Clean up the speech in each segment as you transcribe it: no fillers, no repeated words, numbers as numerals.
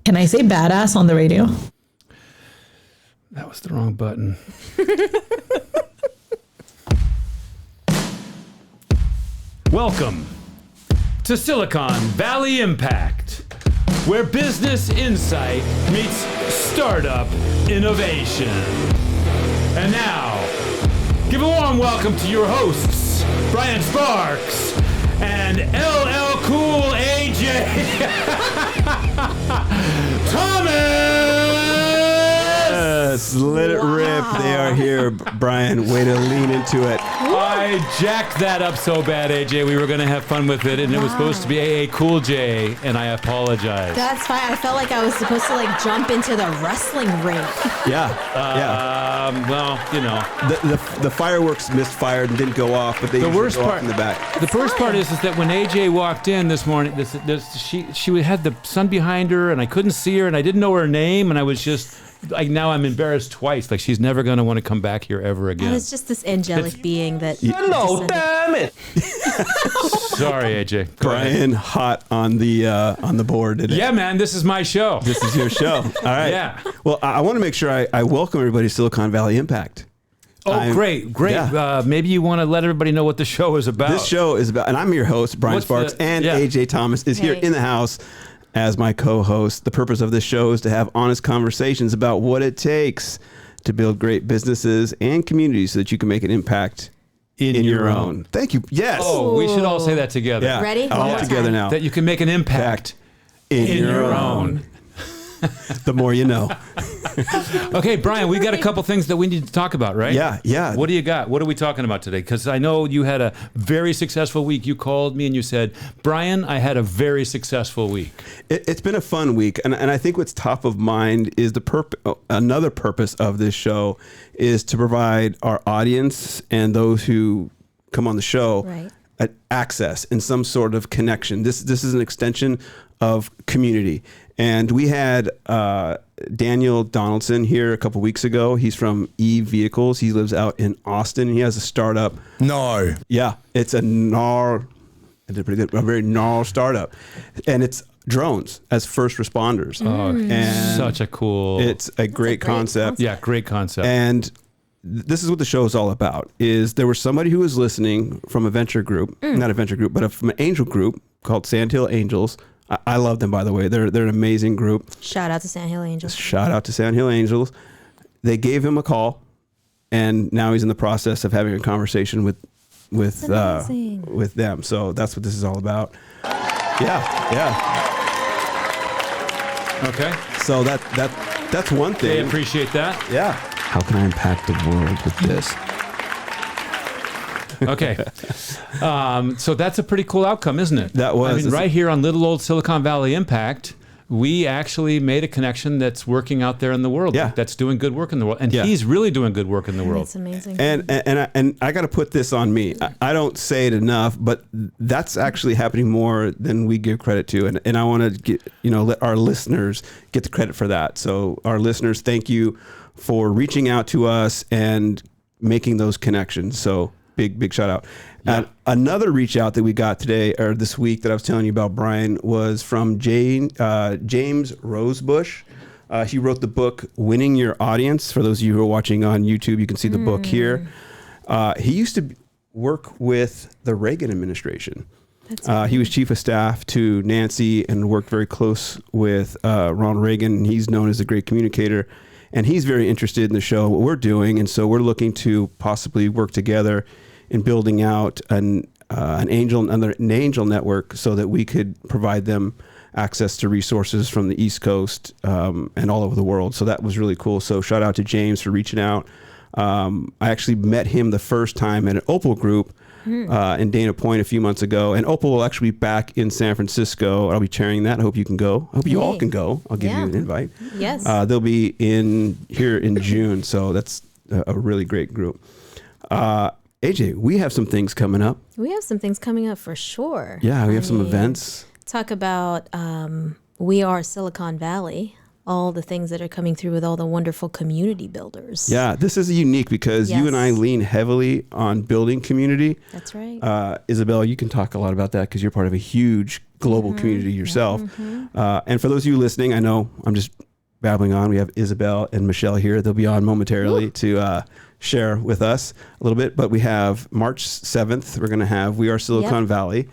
Can I say badass on the radio? That was the wrong button. Welcome to Silicon Valley Impact, where business insight meets startup innovation. And now, give a warm welcome to your hosts, Brian Sparks and LL Cool AJ Thomas! Yes, let it rip. They are here, Brian. Way to lean into it. I jacked that up so bad, AJ. We were going to have fun with it, and it was supposed to be AA Cool J, and I apologize. That's fine. I felt like I was supposed to jump into the wrestling ring. Yeah. Well, you know. The fireworks misfired and didn't go off, but they The worst go part off in the back. The first part is that when AJ walked in this morning, she had the sun behind her, and I couldn't see her, and I didn't know her name, and I was just now I'm embarrassed twice. Like she's never going to want to come back here ever again. I was just this angelic being that. No, damn it! Sorry, AJ. Brian, hot on the board today. Yeah, man, this is my show. This is your show. All right. Yeah. Well, I want to make sure I welcome everybody to Silicon Valley Impact. Great. Yeah. Maybe you want to let everybody know what the show is about. This show is about, and I'm your host, Brian Sparks, and AJ Thomas is here in the house as my co-host. The purpose of this show is to have honest conversations about what it takes to build great businesses and communities so that you can make an impact in your own. Thank you. Yes. Oh, we should all say that together. Yeah. Ready? All together now. That you can make an impact in your own. The more you know. Okay, Brian, we got a couple things that we need to talk about, right? Yeah. What do you got? What are we talking about today? Because I know you had a very successful week. You called me and you said, Brian, I had a very successful week. It's been a fun week. And I think what's top of mind is another purpose of this show is to provide our audience and those who come on the show access and some sort of connection. This is an extension of community. And we had Daniel Donaldson here a couple weeks ago. He's from E Vehicles. He lives out in Austin. He has a startup. No. Yeah, it's a very gnarl startup. And it's drones as first responders. Oh, and such a cool... It's a great concept. Yeah, great concept. And this is what the show is all about, is there was somebody who was listening from a venture group, not a venture group, but from an angel group called Sandhill Angels. I love them, by the way. They're an amazing group. Shout out to Sandhill Angels. Shout out to Sandhill Angels. They gave him a call, and now he's in the process of having a conversation with them. So that's what this is all about. Yeah. Okay. So that's one thing. They appreciate that. Yeah. How can I impact the world with this? Okay. So that's a pretty cool outcome, isn't it? That was. I mean, right here on little old Silicon Valley Impact, we actually made a connection that's working out there in the world. Yeah. That's doing good work in the world. And he's really doing good work in the world. That's amazing. And I got to put this on me. I don't say it enough, but that's actually happening more than we give credit to. And I want to let our listeners get the credit for that. So our listeners, thank you for reaching out to us and making those connections. So big shout out. Yeah. Another reach out that we got today or this week that I was telling you about, Brian, was from James Rosebush. He wrote the book Winning Your Audience. For those of you who are watching on YouTube, you can see the book here. He used to work with the Reagan administration. He was chief of staff to Nancy and worked very close with Ronald Reagan. He's known as a great communicator. And he's very interested in the show, what we're doing. And so we're looking to possibly work together in building out an angel network so that we could provide them access to resources from the East Coast and all over the world. So that was really cool. So shout out to James for reaching out. I actually met him the first time at an Opal group in Dana Point a few months ago. And Opal will actually be back in San Francisco. I'll be chairing that. I hope you can go. I hope you all can go. I'll give you an invite. Yes. They'll be here in June. So that's a really great group. AJ, we have some things coming up. We have some things coming up for sure. Yeah, we have some events. Talk about We Are Silicon Valley all the things that are coming through with all the wonderful community builders. Yeah, this is unique because you and I lean heavily on building community. That's right. Isabelle, you can talk a lot about that because you're part of a huge global community yourself. And for those of you listening, I know I'm just babbling on. We have Isabelle and Michelle here. They'll be on momentarily to share with us a little bit. But we have March 7th. We're going to have We Are Silicon Valley.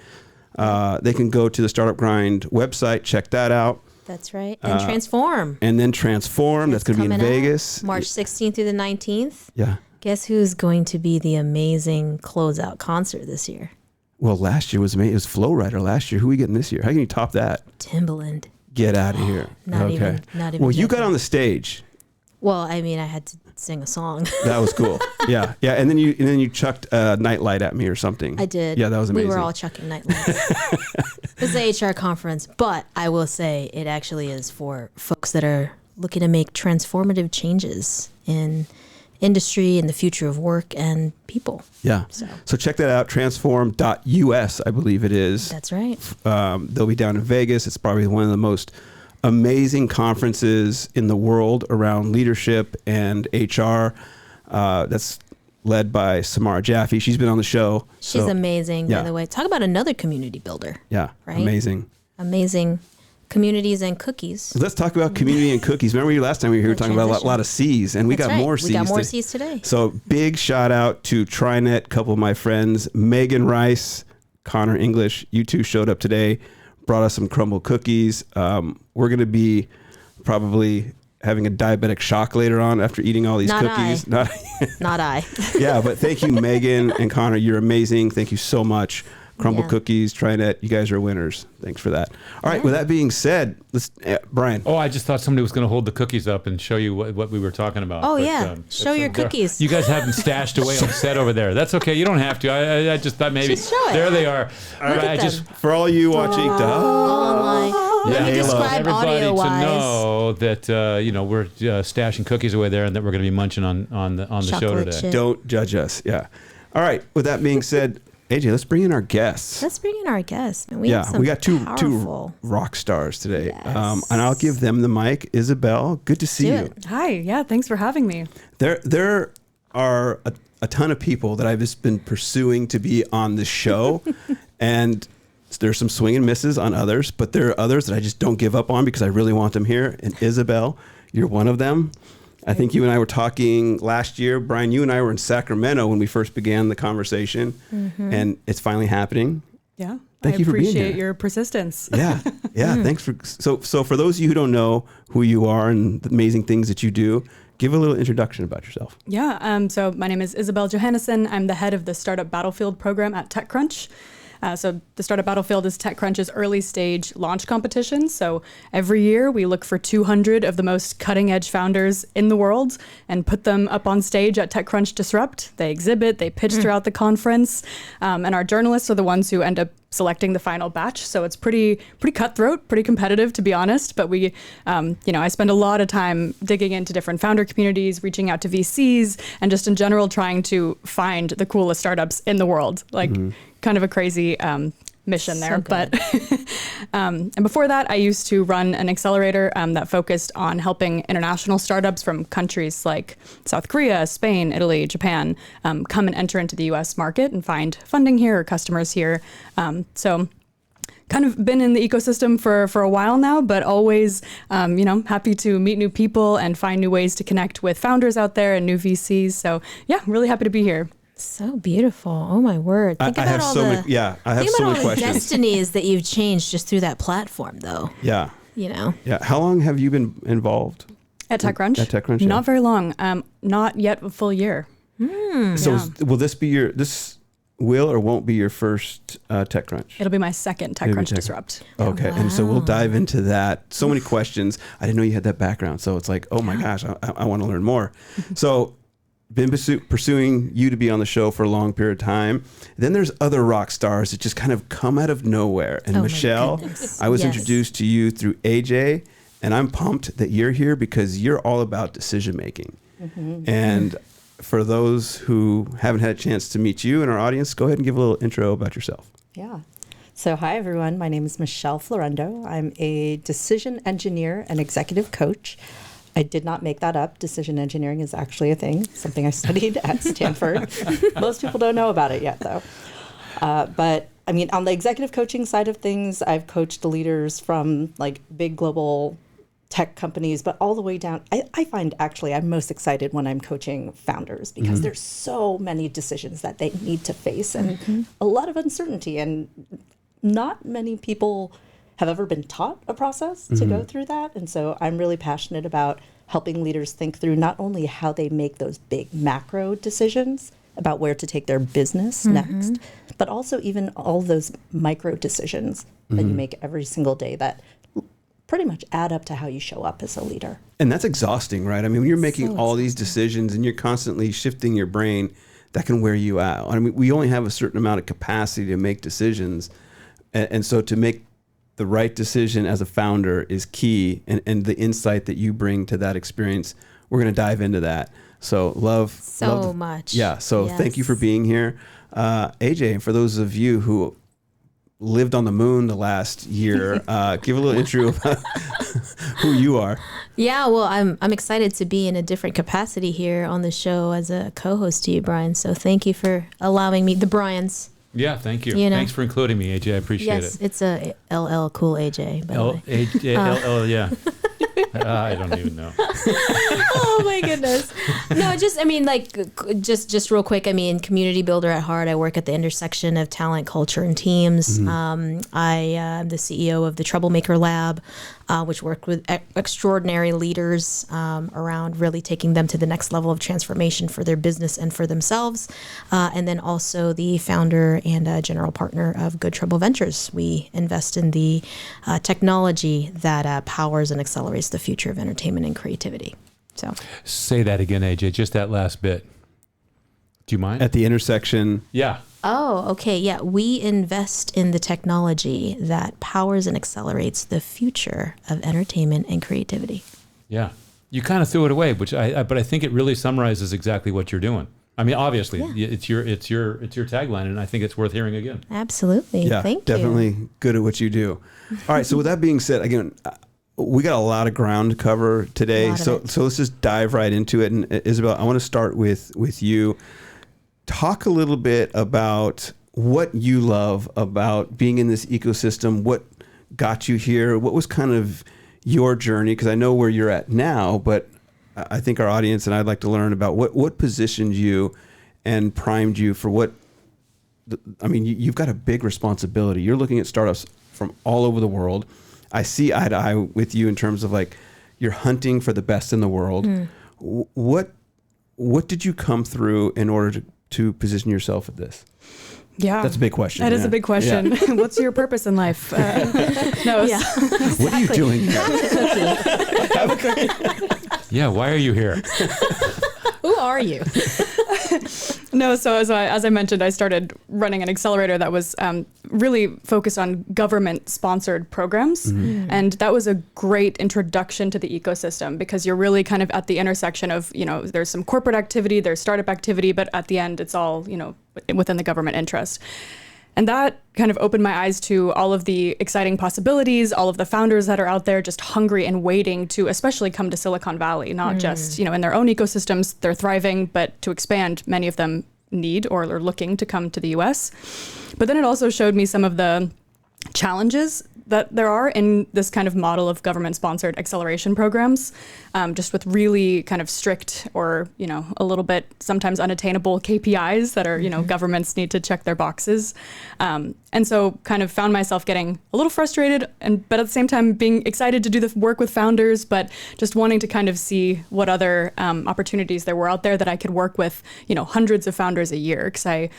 They can go to the Startup Grind website, check that out. That's right. And Transform. And then Transform. That's going to be in Vegas. March 16th through the 19th. Yeah. Guess who's going to be the amazing closeout concert this year? Well, last year was amazing. It was Flow Rider last year. Who are we getting this year? How can you top that? Timbaland. Get out of here. Not even. Well, you got on the stage. Well, I mean, I had to sing a song. That was cool. Yeah. And then you chucked a nightlight at me or something. I did. Yeah, that was amazing. We were all chucking nightlights. It was the HR conference, but I will say it actually is for folks that are looking to make transformative changes in industry and the future of work and people. Yeah. So check that out. Transform.us, I believe it is. That's right. They'll be down in Vegas. It's probably one of the most amazing conferences in the world around leadership and HR. That's led by Samara Jaffe. She's been on the show. She's amazing, by the way. Talk about another community builder. Yeah. Right? Amazing. Communities and cookies. Let's talk about community and cookies. Remember last time we were here talking about a lot of C's, and we got more C's. We got more C's today. So big shout out to TriNet, a couple of my friends, Megan Rice, Connor English. You two showed up today, brought us some crumble cookies. We're going to be probably having a diabetic shock later on after eating all these cookies. Not I. Yeah, but thank you, Megan and Connor. You're amazing. Thank you so much. Crumble cookies, TriNet, you guys are winners. Thanks for that. All right, with that being said, let's, Brian. Oh, I just thought somebody was going to hold the cookies up and show you what we were talking about. Oh, show your cookies. You guys have them stashed away on set over there. That's okay. You don't have to. I just thought maybe. Just show it. There they are. Look at them. For all you watching, Online. Let me describe everybody audio-wise. to know that we're stashing cookies away there and that we're going to be munching on the show today. Chip. Don't judge us. Yeah. All right. With that being said, AJ, let's bring in our guests. Man, we got two rock stars today. Yes. And I'll give them the mic. Isabelle, good to see you. Hi. Yeah, thanks for having me. There are a ton of people that I've just been pursuing to be on this show. And there's some swing and misses on others, but there are others that I just don't give up on because I really want them here. And Isabelle, you're one of them. I think you and I were talking last year. Brian, you and I were in Sacramento when we first began the conversation, and it's finally happening. Yeah. Thank you for being here. I appreciate your persistence. Yeah. Thanks for so for those of you who don't know who you are and the amazing things that you do, give a little introduction about yourself. Yeah. So my name is Isabelle Johannessen. I'm the head of the Startup Battlefield program at TechCrunch. So the Startup Battlefield is TechCrunch's early stage launch competition. So every year we look for 200 of the most cutting edge founders in the world and put them up on stage at TechCrunch Disrupt. They exhibit, they pitch throughout the conference. And our journalists are the ones who end up selecting the final batch. So it's pretty cutthroat, pretty competitive, to be honest. But we, I spend a lot of time digging into different founder communities, reaching out to VCs, and just in general trying to find the coolest startups in the world. Kind of a crazy mission there. But and before that, I used to run an accelerator that focused on helping international startups from countries like South Korea, Spain, Italy, Japan come and enter into the US market and find funding here or customers here. So kind of been in the ecosystem for a while now, but always, happy to meet new people and find new ways to connect with founders out there and new VCs. So yeah, really happy to be here. So beautiful. Oh my word. Think about all the destinies that you've changed just through that platform though. Yeah. Yeah. How long have you been involved? At TechCrunch? At TechCrunch, Not very long. Not yet a full year. So will this be this will or won't be your first TechCrunch? It'll be my second TechCrunch Disrupt. Okay. And so we'll dive into that. So many questions. I didn't know you had that background. So it's like, oh my gosh, I want to learn more. So been pursuing you to be on the show for a long period of time. Then there's other rock stars that just kind of come out of nowhere. And Michelle, I was introduced to you through AJ, and I'm pumped that you're here because you're all about decision making. And for those who haven't had a chance to meet you in our audience, go ahead and give a little intro about yourself. Yeah. So hi, everyone. My name is Michelle Florendo. I'm a decision engineer and executive coach. I did not make that up. Decision engineering is actually a thing, something I studied at Stanford. Most people don't know about it yet, though. But I mean, on the executive coaching side of things, I've coached the leaders from like big global tech companies, but all the way down. I find actually I'm most excited when I'm coaching founders because there's so many decisions that they need to face and a lot of uncertainty. And not many people have ever been taught a process to go through that. And so I'm really passionate about helping leaders think through not only how they make those big macro decisions about where to take their business next, but also even all those micro decisions that you make every single day that pretty much add up to how you show up as a leader. And that's exhausting, right? I mean, when you're making all these decisions and you're constantly shifting your brain, that can wear you out. I mean, we only have a certain amount of capacity to make decisions. And so to make the right decision as a founder is key. And the insight that you bring to that experience, we're going to dive into that. So love much. Yeah. So thank you for being here. AJ, for those of you who lived on the moon the last year, give a little intro about who you are. Yeah, well, I'm excited to be in a different capacity here on the show as a co-host to you, Brian. So thank you for allowing me, the Bryans. Yeah, thank you. You know? Thanks for including me, AJ. I appreciate Yes, it. it's a LL Cool AJ, by the way. AJ, yeah. I don't even know. Oh my goodness. No, just, I mean, like, just real quick. I mean, community builder at heart. I work at the intersection of talent, culture, and teams. I am the CEO of the Troublemaker Lab, which worked with extraordinary leaders around really taking them to the next level of transformation for their business and for themselves. And then also the founder and general partner of Good Trouble Ventures. We invest in the technology that powers and accelerates the future of entertainment and creativity. So Say that again, AJ, just that last bit. Do you mind? At the intersection. Yeah. Oh, okay. Yeah. We invest in the technology that powers and accelerates the future of entertainment and creativity. Yeah. You kind of threw it away, but I think it really summarizes exactly what you're doing. I mean, obviously, it's your tagline, and I think it's worth hearing again. Absolutely. Yeah, Thank you. definitely good at what you do. All right. So with that being said, again, we got a lot of ground to cover today. So let's just dive right into it. And Isabelle, I want to start with you. Talk a little bit about what you love about being in this ecosystem. What got you here? What was kind of your journey? Because I know where you're at now, but I think our audience and I'd like to learn about what positioned you and primed you for what. I mean, you've got a big responsibility. You're looking at startups from all over the world. I see eye to eye with you in terms of like you're hunting for the best in the world. What did you come through in order to position yourself at this? Yeah, that's a big question. That is a big question. Yeah. What's your purpose in life? What are you doing here? Have a cookie. Yeah, why are you here? Who are you? No, so as I mentioned, I started running an accelerator that was really focused on government-sponsored programs. And that was a great introduction to the ecosystem because you're really kind of at the intersection of, there's some corporate activity, there's startup activity, but at the end, it's all, within the government interest. And that kind of opened my eyes to all of the exciting possibilities, all of the founders that are out there just hungry and waiting to especially come to Silicon Valley, not just, in their own ecosystems, they're thriving, but to expand, many of them need or are looking to come to the US. But then it also showed me some of the challenges that there are in this kind of model of government-sponsored acceleration programs, just with really kind of strict or, a little bit sometimes unattainable KPIs that are, governments need to check their boxes. And so kind of found myself getting a little frustrated, but at the same time being excited to do the work with founders, but just wanting to kind of see what other opportunities there were out there that I could work with, hundreds of founders a year. Because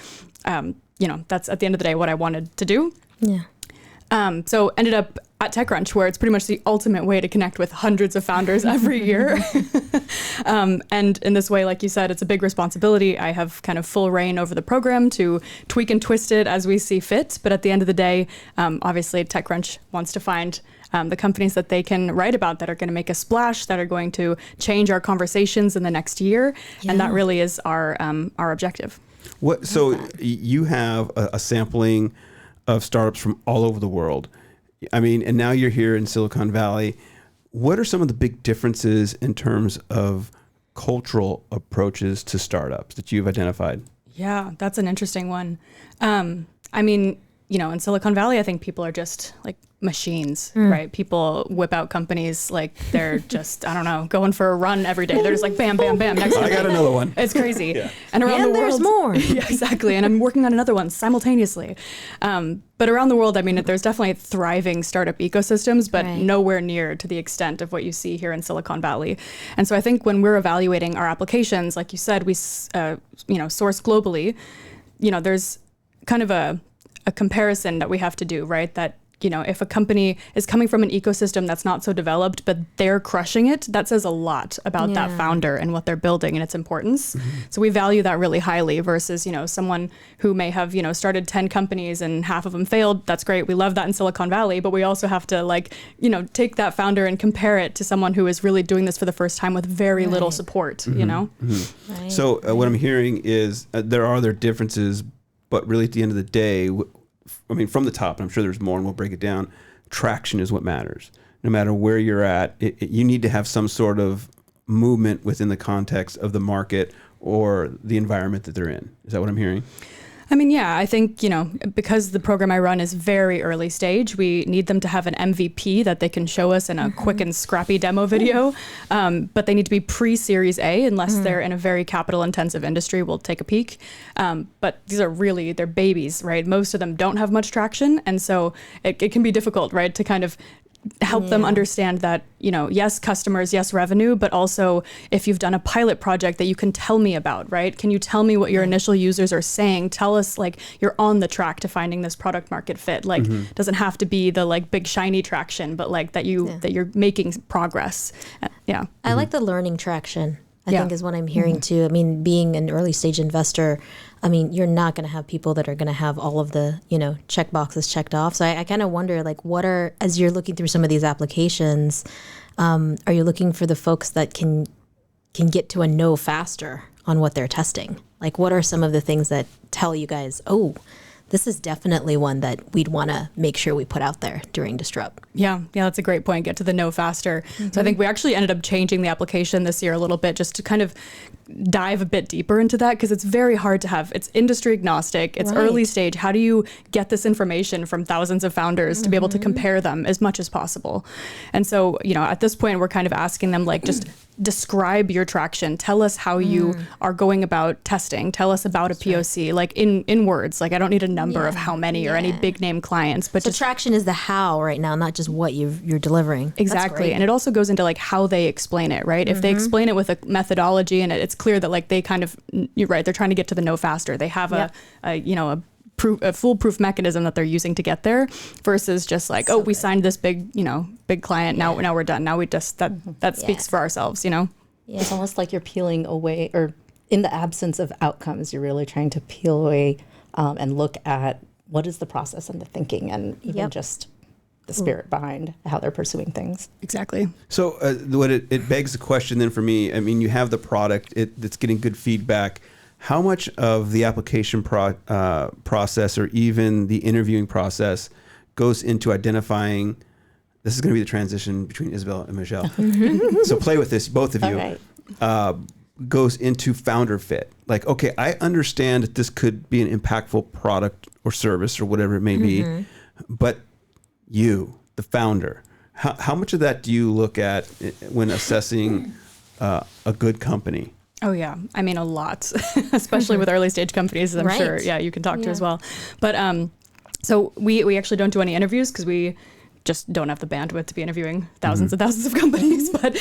that's at the end of the day what I wanted to do. Yeah. So ended up at TechCrunch, where it's pretty much the ultimate way to connect with hundreds of founders every year. And in this way, like you said, it's a big responsibility. I have kind of full reign over the program to tweak and twist it as we see fit. But at the end of the day, obviously TechCrunch wants to find the companies that they can write about that are going to make a splash, that are going to change our conversations in the next year. Yeah. And that really is our objective. So you have a sampling of startups from all over the world. I mean, and now you're here in Silicon Valley. What are some of the big differences in terms of cultural approaches to startups that you've identified? Yeah, that's an interesting one. I mean, in Silicon Valley, I think people are just like machines, right? People whip out companies like they're just, I don't know, going for a run every day. They're just like, bam, bam, bam. Next I got another one. It's crazy. And around the world, there's more. Yeah, exactly. And I'm working on another one simultaneously. But around the world, I mean, there's definitely thriving startup ecosystems, but nowhere near to the extent of what you see here in Silicon Valley. And so I think when we're evaluating our applications, like you said, we, source globally, there's kind of a comparison that we have to do, right? That, if a company is coming from an ecosystem that's not so developed, but they're crushing it, that says a lot about that founder and what they're building and its importance. So we value that really highly versus, someone who may have, started 10 companies and half of them failed. That's great. We love that in Silicon Valley, but we also have to take that founder and compare it to someone who is really doing this for the first time with very little support, Right. So what I'm hearing is there are other differences, but really at the end of the day, I mean, from the top, and I'm sure there's more and we'll break it down, traction is what matters. No matter where you're at, you need to have some sort of movement within the context of the market or the environment that they're in. Is that what I'm hearing? I mean, yeah, I think, because the program I run is very early stage, we need them to have an MVP that they can show us in a quick and scrappy demo video. But they need to be pre-Series A unless they're in a very capital intensive industry. We'll take a peek. But these are really, they're babies, right? Most of them don't have much traction. And so it can be difficult, right, to kind of help them understand that, yes, customers, yes, revenue, but also if you've done a pilot project that you can tell me about, right? Can you tell me what your initial users are saying? Tell us you're on the track to finding this product market fit. Doesn't have to be the big shiny traction, but that you're making progress. Yeah. I like the learning traction. I think is what I'm hearing too. I mean, being an early stage investor, I mean, you're not going to have people that are going to have all of the, check boxes checked off. So I kind of wonder, as you're looking through some of these applications, are you looking for the folks that can get to a no faster on what they're testing? What are some of the things that tell you guys, oh, this is definitely one that we'd want to make sure we put out there during Disrupt? Yeah, that's a great point. Get to the know faster. So I think we actually ended up changing the application this year a little bit just to kind of dive a bit deeper into that, because it's very hard to have. It's industry agnostic. It's early stage. How do you get this information from thousands of founders to be able to compare them as much as possible? And so, at this point, we're kind of asking them just describe your traction. Tell us how you are going about testing. Tell us about a POC, in words. I don't need a number of how many or any big name clients, but so just traction is the how right now, not just what you're delivering. Exactly. And it also goes into how they explain it, right? If they explain it with a methodology and it's clear that they kind of, you're right, they're trying to get to the know faster. They have a foolproof mechanism that they're using to get there versus just we signed this big client. Now we're done. Now we just, that speaks for ourselves, Yeah. It's almost like you're peeling away, or in the absence of outcomes, you're really trying to peel away and look at what is the process and the thinking and even just the spirit behind how they're pursuing things. Exactly. So what it begs the question then for me, I mean, you have the product, it's getting good feedback. How much of the application process or even the interviewing process goes into identifying, this is going to be the transition between Isabelle and Michelle. So play with this, both of you. Right. Goes into founder fit. Okay, I understand that this could be an impactful product or service or whatever it may be, but you, the founder, how much of that do you look at when assessing a good company? Oh, yeah. I mean, a lot, especially with early stage companies, as I'm sure, you can talk to as well. But so we actually don't do any interviews because we just don't have the bandwidth to be interviewing thousands and thousands of companies. But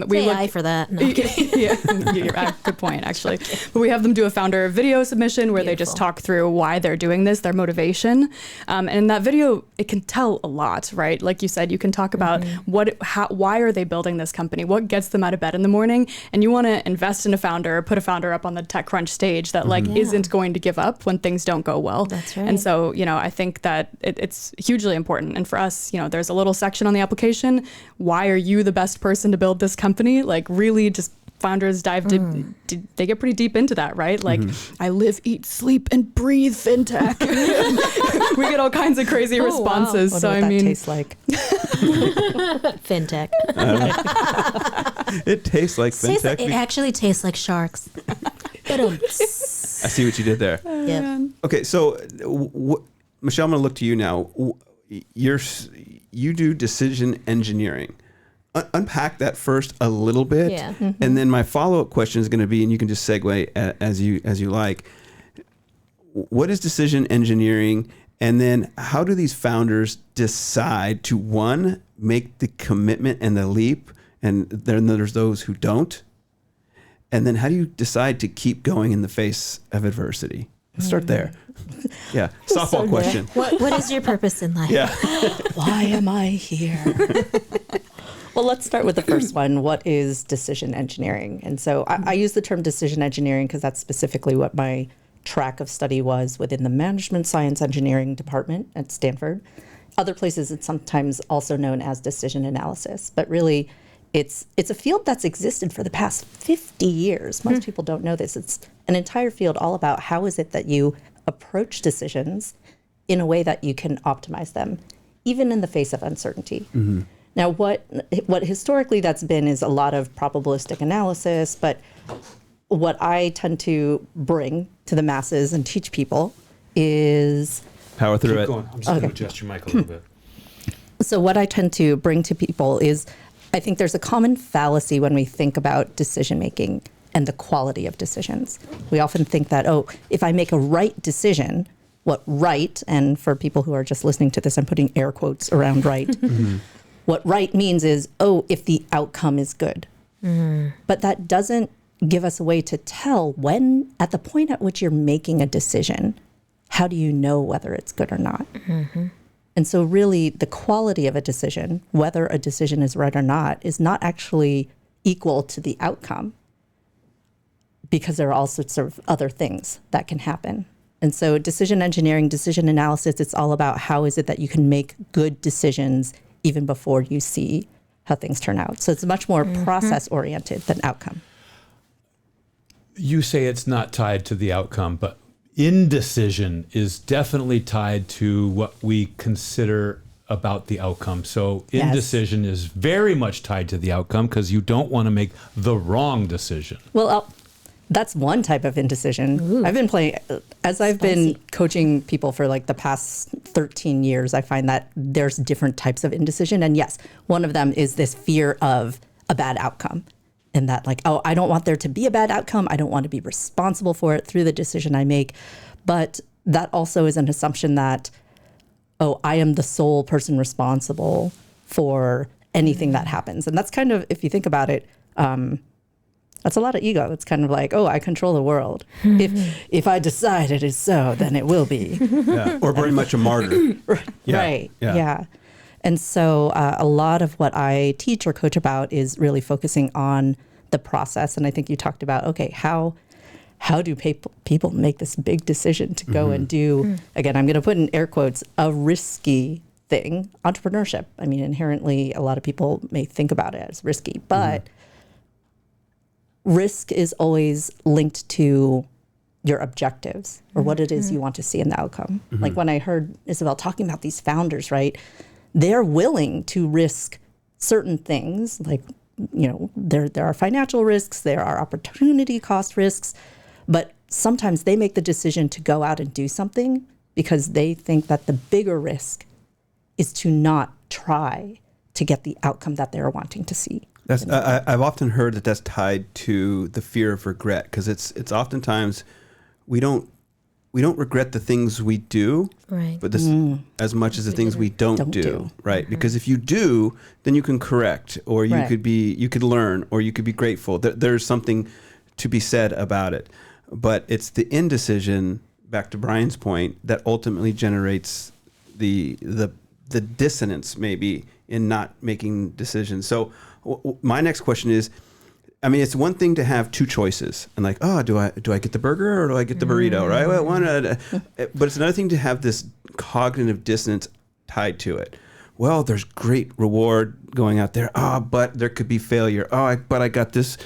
we look AI for that. No, good point, actually. But we have them do a founder video submission where they just talk through why they're doing this, their motivation. And in that video, it can tell a lot, right? Like you said, you can talk about why are they building this company? What gets them out of bed in the morning? And you want to invest in a founder, or put a founder up on the TechCrunch stage that isn't going to give up when things don't go well. That's right. And so, I think that it's hugely important. And for us, there's a little section on the application. Why are you the best person to build this company? Really just founders dive deep, they get pretty deep into that, right? Like, I live, eat, sleep, and breathe fintech. We get all kinds of crazy responses. Wonder So what I that mean, tastes like. Fintech. It tastes like fintech. It actually tastes like sharks. I see what you did there. Yep. Okay, so Michelle, I'm going to look to you now. You do decision engineering. Unpack that first a little bit, Yeah. and then my follow-up question is going to be, and you can just segue as you like. What is decision engineering, and then how do these founders decide to, one, make the commitment and the leap, and then there's those who don't, and then how do you decide to keep going in the face of adversity? Let's start there. Yeah, softball question. What is your purpose in life? Yeah. Why am I here? Well, let's start with the first one. What is decision engineering? And so I use the term decision engineering because that's specifically what my track of study was within the management science engineering department at Stanford. Other places, it's sometimes also known as decision analysis, but really it's a field that's existed for the past 50 years. Most people don't know this. It's an entire field all about how is it that you approach decisions in a way that you can optimize them, even in the face of uncertainty. Now, what historically that's been is a lot of probabilistic analysis, but what I tend to bring to the masses and teach people is... Power through it. I'm just going to adjust your mic a little bit. So what I tend to bring to people is, I think there's a common fallacy when we think about decision making and the quality of decisions. We often think that, if I make a right decision, what right, and for people who are just listening to this, I'm putting air quotes around right. What right means is, if the outcome is good. But that doesn't give us a way to tell when, at the point at which you're making a decision, how do you know whether it's good or not? And so really the quality of a decision, whether a decision is right or not, is not actually equal to the outcome, because there are all sorts of other things that can happen. And so decision engineering, decision analysis, it's all about how is it that you can make good decisions even before you see how things turn out. So it's much more process oriented than outcome. You say it's not tied to the outcome, but indecision is definitely tied to what we consider about the outcome. So Yes. indecision is very much tied to the outcome because you don't want to make the wrong decision. Well, that's one type of indecision. Ooh. I've been playing, as I've been Spicy. coaching people for like the past 13 years, I find that there's different types of indecision. And yes, one of them is this fear of a bad outcome. And that like, I don't want there to be a bad outcome. I don't want to be responsible for it through the decision I make. But that also is an assumption that, I am the sole person responsible for anything that happens. And that's kind of, if you think about it, that's a lot of ego. It's kind of like, I control the world. If I decide it is so, then it will be. Yeah. Or very much a martyr. Yeah. Right. Yeah. Yeah. And so a lot of what I teach or coach about is really focusing on the process. And I think you talked about, how do people make this big decision to go and do, again, I'm going to put in air quotes, a risky thing, entrepreneurship. I mean, inherently, a lot of people may think about it as risky, but risk is always linked to your objectives or what it is you want to see in the outcome. Like when I heard Isabelle talking about these founders, right? They're willing to risk certain things, like, there are financial risks, there are opportunity cost risks, but sometimes they make the decision to go out and do something because they think that the bigger risk is to not try to get the outcome that they're wanting to see. That's I've often heard that that's tied to the fear of regret, because it's oftentimes we don't regret the things we do, Right. but this as much as the things we don't do, right? Because if you do, then you can correct, or you Right. you could learn, or you could be grateful. There's something to be said about it. But it's the indecision, back to Brian's point, that ultimately generates the dissonance maybe in not making decisions. So my next question is, I mean, it's one thing to have two choices and like, do I get the burger or do I get the burrito, right? Well, but it's another thing to have this cognitive dissonance tied to it. Well, there's great reward going out there. But there could be failure. But I got this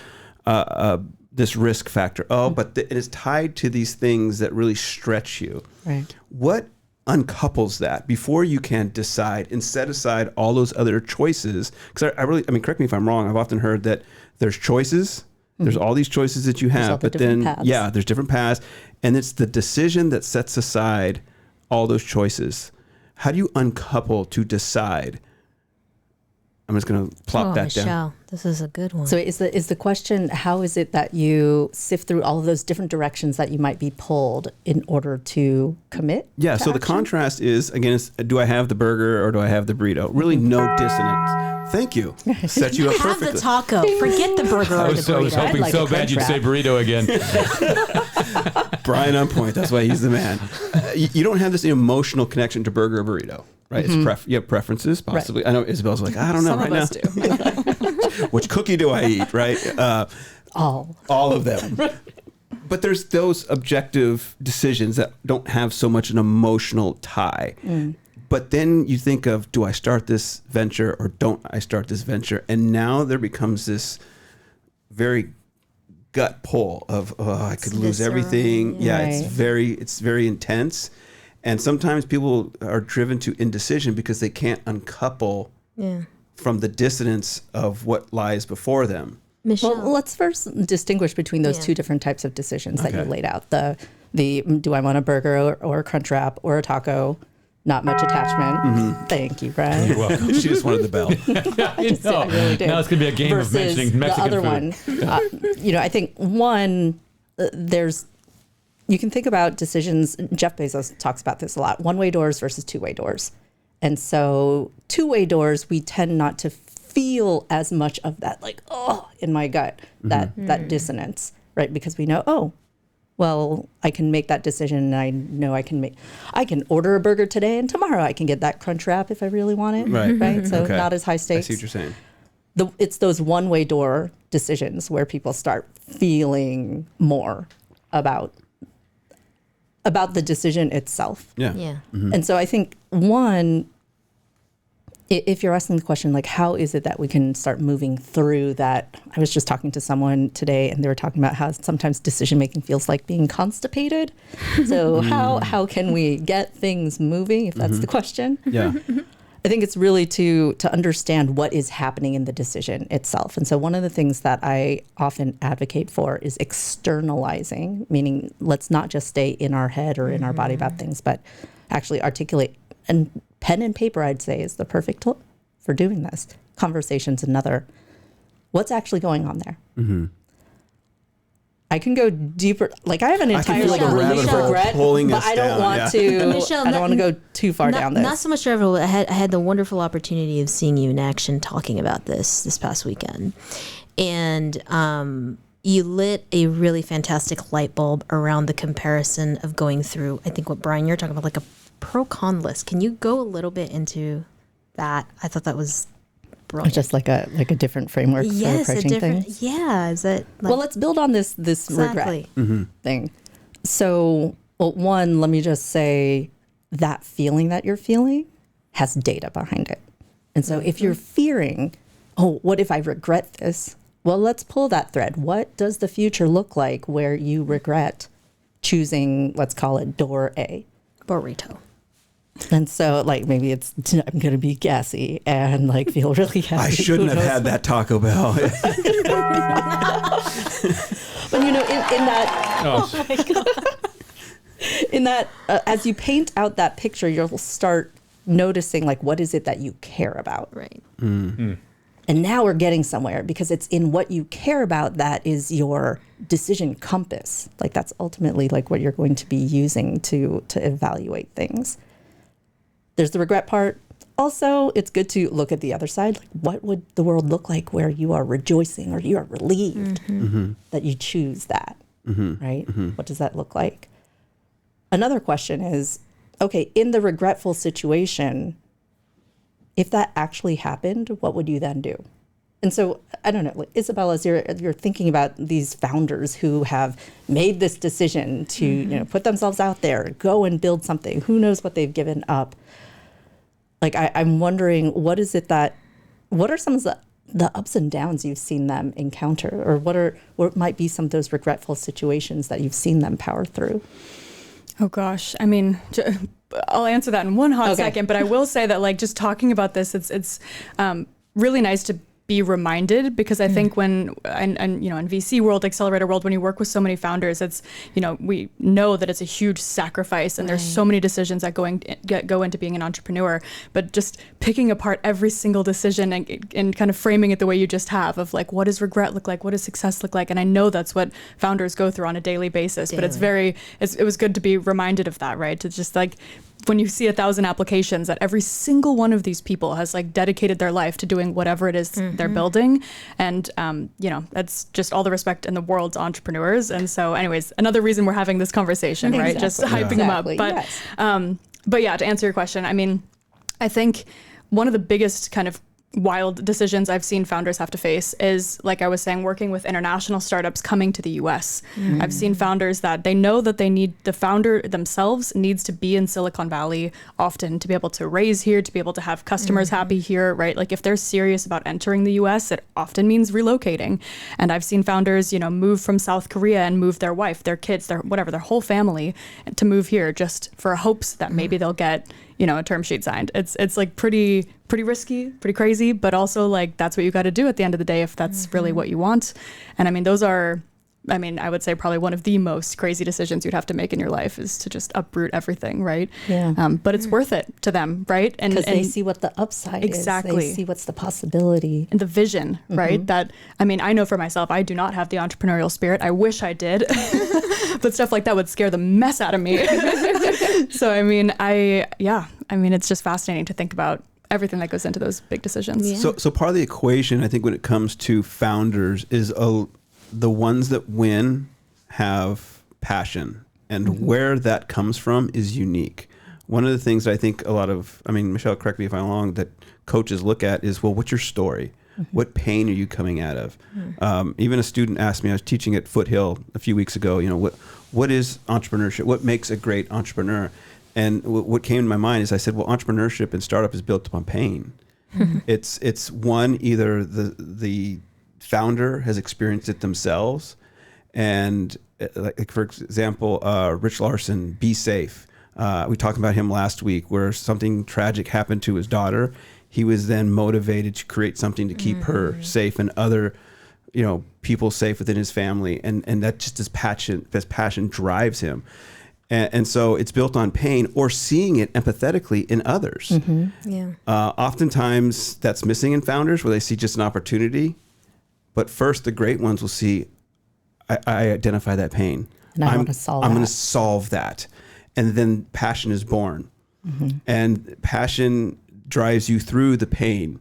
this risk factor. Oh, but it is tied to these things that really stretch you. Right. What uncouples that before you can decide and set aside all those other choices? Because I mean, correct me if I'm wrong. I've often heard that there's choices. There's all these choices that you have, but then, paths. there's different paths. And it's the decision that sets aside all those choices. How do you uncouple to decide? I'm just going to plop that Michelle, down. this is a good one. So is the question, how is it that you sift through all of those different directions that you might be pulled in order to commit? Yeah, to so the action? contrast is, again, it's, do I have the burger or do I have the burrito? Really no dissonance. Thank you. Set you up Have perfectly. the taco. Forget the burger I or the was burrito. hoping like so a bad crunch you'd say wrap. burrito again. Brian on point. That's why he's the man. You don't have this emotional connection to burger or burrito, right? It's you have preferences, possibly. I know Isabel's like, I don't know Some right of us now. do. Which cookie do I eat, right? All. All of them. But there's those objective decisions that don't have so much an emotional tie. But then you think of, do I start this venture or don't I start this venture? And now there becomes this very gut pull of, I could lose visceral, everything. Yeah, Right. it's very intense. And sometimes people are driven to indecision because they can't uncouple Yeah. from the dissonance of what lies before them. Michelle. Well, let's first distinguish between those Yeah. two different types of decisions that you Okay. laid out. The do I want a burger or a crunch wrap or a taco? Not much attachment. Thank you, Brian. You're welcome. She just wanted the bell. I know. I really did. Now it's going to be a game of Versus mentioning Mexican the other food. one. I think one, you can think about decisions. Jeff Bezos talks about this a lot. One-way doors versus two-way doors. And so two-way doors, we tend not to feel as much of that, like, in my gut, that dissonance, right? Because we know, well, I can make that decision and I know I can order a burger today and tomorrow I can get that crunch wrap if I really want it. Right. So Okay. not as high I stakes. see what you're saying. It's those one-way door decisions where people start feeling more about the decision itself. Yeah. Yeah. And so I think one, if you're asking the question, like, how is it that we can start moving through that? I was just talking to someone today and they were talking about how sometimes decision-making feels like being constipated. So how can we get things moving, if that's the question? Yeah. I think it's really to understand what is happening in the decision itself. And so one of the things that I often advocate for is externalizing, meaning let's not just stay in our head or in our body about things, but actually articulate. And pen and paper, I'd say, is the perfect tool for doing this. Conversation's another. What's actually going on there? I can go deeper. Like, I have an I can entire feel like the release rabbit hole regret, pulling but us I don't down, want yeah. to. Michelle, I don't want to go too far down this. Not so much travel. I had the wonderful opportunity of seeing you in action talking about this past weekend. And you lit a really fantastic light bulb around the comparison of going through, I think what Brian, you're talking about, like a pro-con list. Can you go a little bit into that? I thought that was brilliant. Just like a different framework for Yes, a approaching different, things. yeah. Is it like, Well, let's build on this exactly. regret thing. So, one, let me just say that feeling that you're feeling has data behind it. And so if you're fearing, what if I regret this? Well, let's pull that thread. What does the future look like where you regret choosing, let's call it door A? burrito. And so, like, maybe it's, I'm going to be gassy and, like, feel really happy. I shouldn't Who have knows? had that Taco Bell. But, in that, in that, as you paint out that picture, you'll start noticing, like, what is it that you care about? Right. And now we're getting somewhere because it's in what you care about that is your decision compass. Like, that's ultimately, like, what you're going to be using to evaluate things. There's the regret part. Also, it's good to look at the other side. Like, what would the world look like where you are rejoicing or you are relieved that you choose that, right? What does that look like? Another question is, okay, in the regretful situation, if that actually happened, what would you then do? And so, I don't know, like, Isabelle, as you're thinking about these founders who have made this decision to, put themselves out there, go and build something, who knows what they've given up. Like, I'm wondering, what are some of the ups and downs you've seen them encounter, or what might be some of those regretful situations that you've seen them power through? Oh gosh, I mean, I'll answer that in one hot second, but I will say that like just talking about this, it's really nice to be reminded, because I think when, and you know, in VC world, accelerator world, when you work with so many founders, it's, you know, we know that it's a huge sacrifice, and there's so many decisions that go into being an entrepreneur, but just picking apart every single decision and kind of framing it the way you just have, of like, what does regret look like? What does success look like? And I know that's what founders go through on a daily basis, but it was good to be reminded of that, right? To just like, when you see 1,000 applications, that every single one of these people has like dedicated their life to doing whatever it is they're building. And, you know, that's just all the respect in the world to entrepreneurs. And so anyways, another reason we're having this conversation, right? Just hyping them up. But yeah, to answer your question, I mean, I think one of the biggest kind of wild decisions I've seen founders have to face is, like I was saying, working with international startups coming to the US. I've seen founders that they know that the founder themselves needs to be in Silicon Valley often to be able to raise here, to be able to have customers happy here, right? Like if they're serious about entering the US, it often means relocating. And I've seen founders, you know, move from South Korea and move their wife, their kids, their whole family to move here just for hopes that maybe they'll get, you know, a term sheet signed. It's like pretty risky, pretty crazy, but also like that's what you got to do at the end of the day if that's really what you want. And I mean, I would say probably one of the most crazy decisions you'd have to make in your life is to just uproot everything, right? Yeah. But it's worth it to them, right? And because they see what the upside is. They see what's the possibility. And the vision, right? That, I mean, I know for myself, I do not have the entrepreneurial spirit. I wish I did. But stuff like that would scare the mess out of me. So, I mean, it's just fascinating to think about everything that goes into those big decisions. Yeah. So part of the equation, I think, when it comes to founders is the ones that win have passion, and where that comes from is unique. One of the things I think Michelle, correct me if I'm wrong, that coaches look at is, well, what's your story? What pain are you coming out of? Even a student asked me, I was teaching at Foothill a few weeks ago, you know, what is entrepreneurship? What makes a great entrepreneur? And what came to my mind is I said, well, entrepreneurship and startup is built upon pain. It's one, either the founder has experienced it themselves, and like for example, Rich Larson, Be Safe. We talked about him last week, where something tragic happened to his daughter. He was then motivated to create something to keep her safe and other, you know, people safe within his family, and that just his passion drives him. And so it's built on pain or seeing it empathetically in others. Oftentimes that's missing in founders, where they see just an opportunity. But first, the great ones will see, I identify that pain. And I'm going to solve that. And then passion is born. And passion drives you through the pain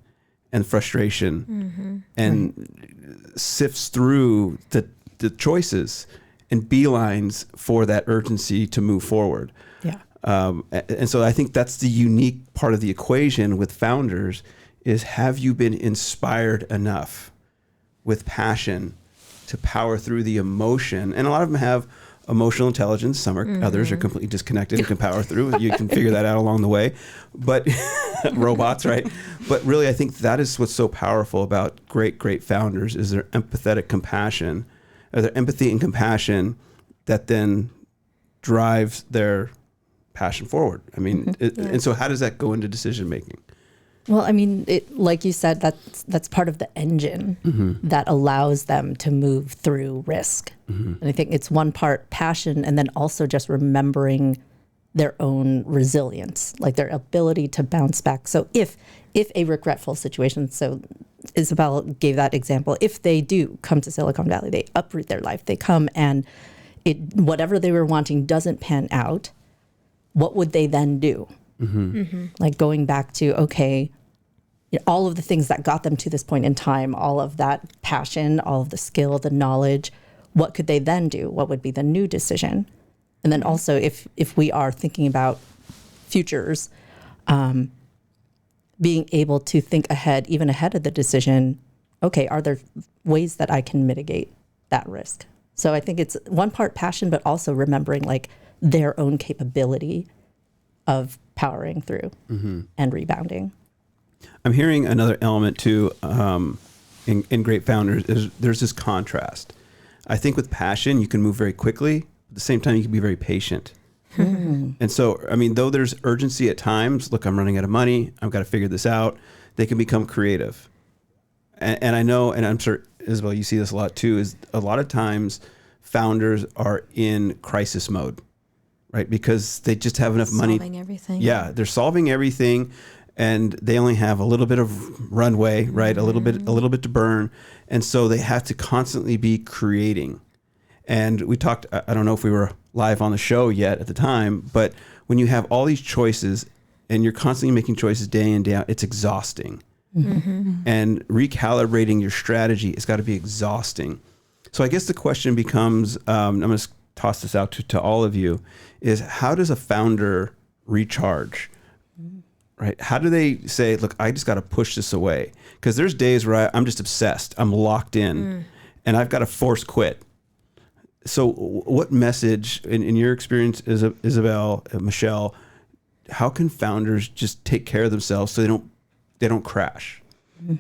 and frustration and sifts through the choices and beelines for that urgency to move forward. Yeah. And so I think that's the unique part of the equation with founders is, have you been inspired enough with passion to power through the emotion? And a lot of them have emotional intelligence. Some are, others are completely disconnected and can power through. You can figure that out along the way, but robots, right? But really, I think that is what's so powerful about great founders, is their empathetic compassion, or their empathy and compassion that then drives their passion forward. I mean, and so how does that go into decision making? Well, I mean, like you said, that's part of the engine that allows them to move through risk. And I think it's one part passion, and then also just remembering their own resilience, like their ability to bounce back. So if a regretful situation, so Isabelle gave that example, if they do come to Silicon Valley, they uproot their life, they come and whatever they were wanting doesn't pan out, what would they then do? Like going back to, okay, all of the things that got them to this point in time, all of that passion, all of the skill, the knowledge, what could they then do? What would be the new decision? And then also, if we are thinking about futures, being able to think ahead, even ahead of the decision, okay, are there ways that I can mitigate that risk? So I think it's one part passion, but also remembering like their own capability of powering through and rebounding. I'm hearing another element too, in great founders is there's this contrast. I think with passion, you can move very quickly. At the same time, you can be very patient. And so, I mean, though there's urgency at times, look, I'm running out of money, I've got to figure this out, they can become creative. And I know, and I'm sure, Isabelle, you see this a lot too, is a lot of times founders are in crisis mode, right? Because they just have enough money. Solving everything. Yeah, they're solving everything, and they only have a little bit of runway, right? A little bit to burn. And so they have to constantly be creating. And we talked, I don't know if we were live on the show yet at the time, but when you have all these choices and you're constantly making choices day in, day out, it's exhausting. And recalibrating your strategy has got to be exhausting. So I guess the question becomes, I'm going to toss this out to all of you, is how does a founder recharge? Right? How do they say, look, I just got to push this away? Because there's days where I'm just obsessed. I'm locked in and I've got to force quit. So what message, in your experience, Isabelle, Michelle, how can founders just take care of themselves so they don't crash?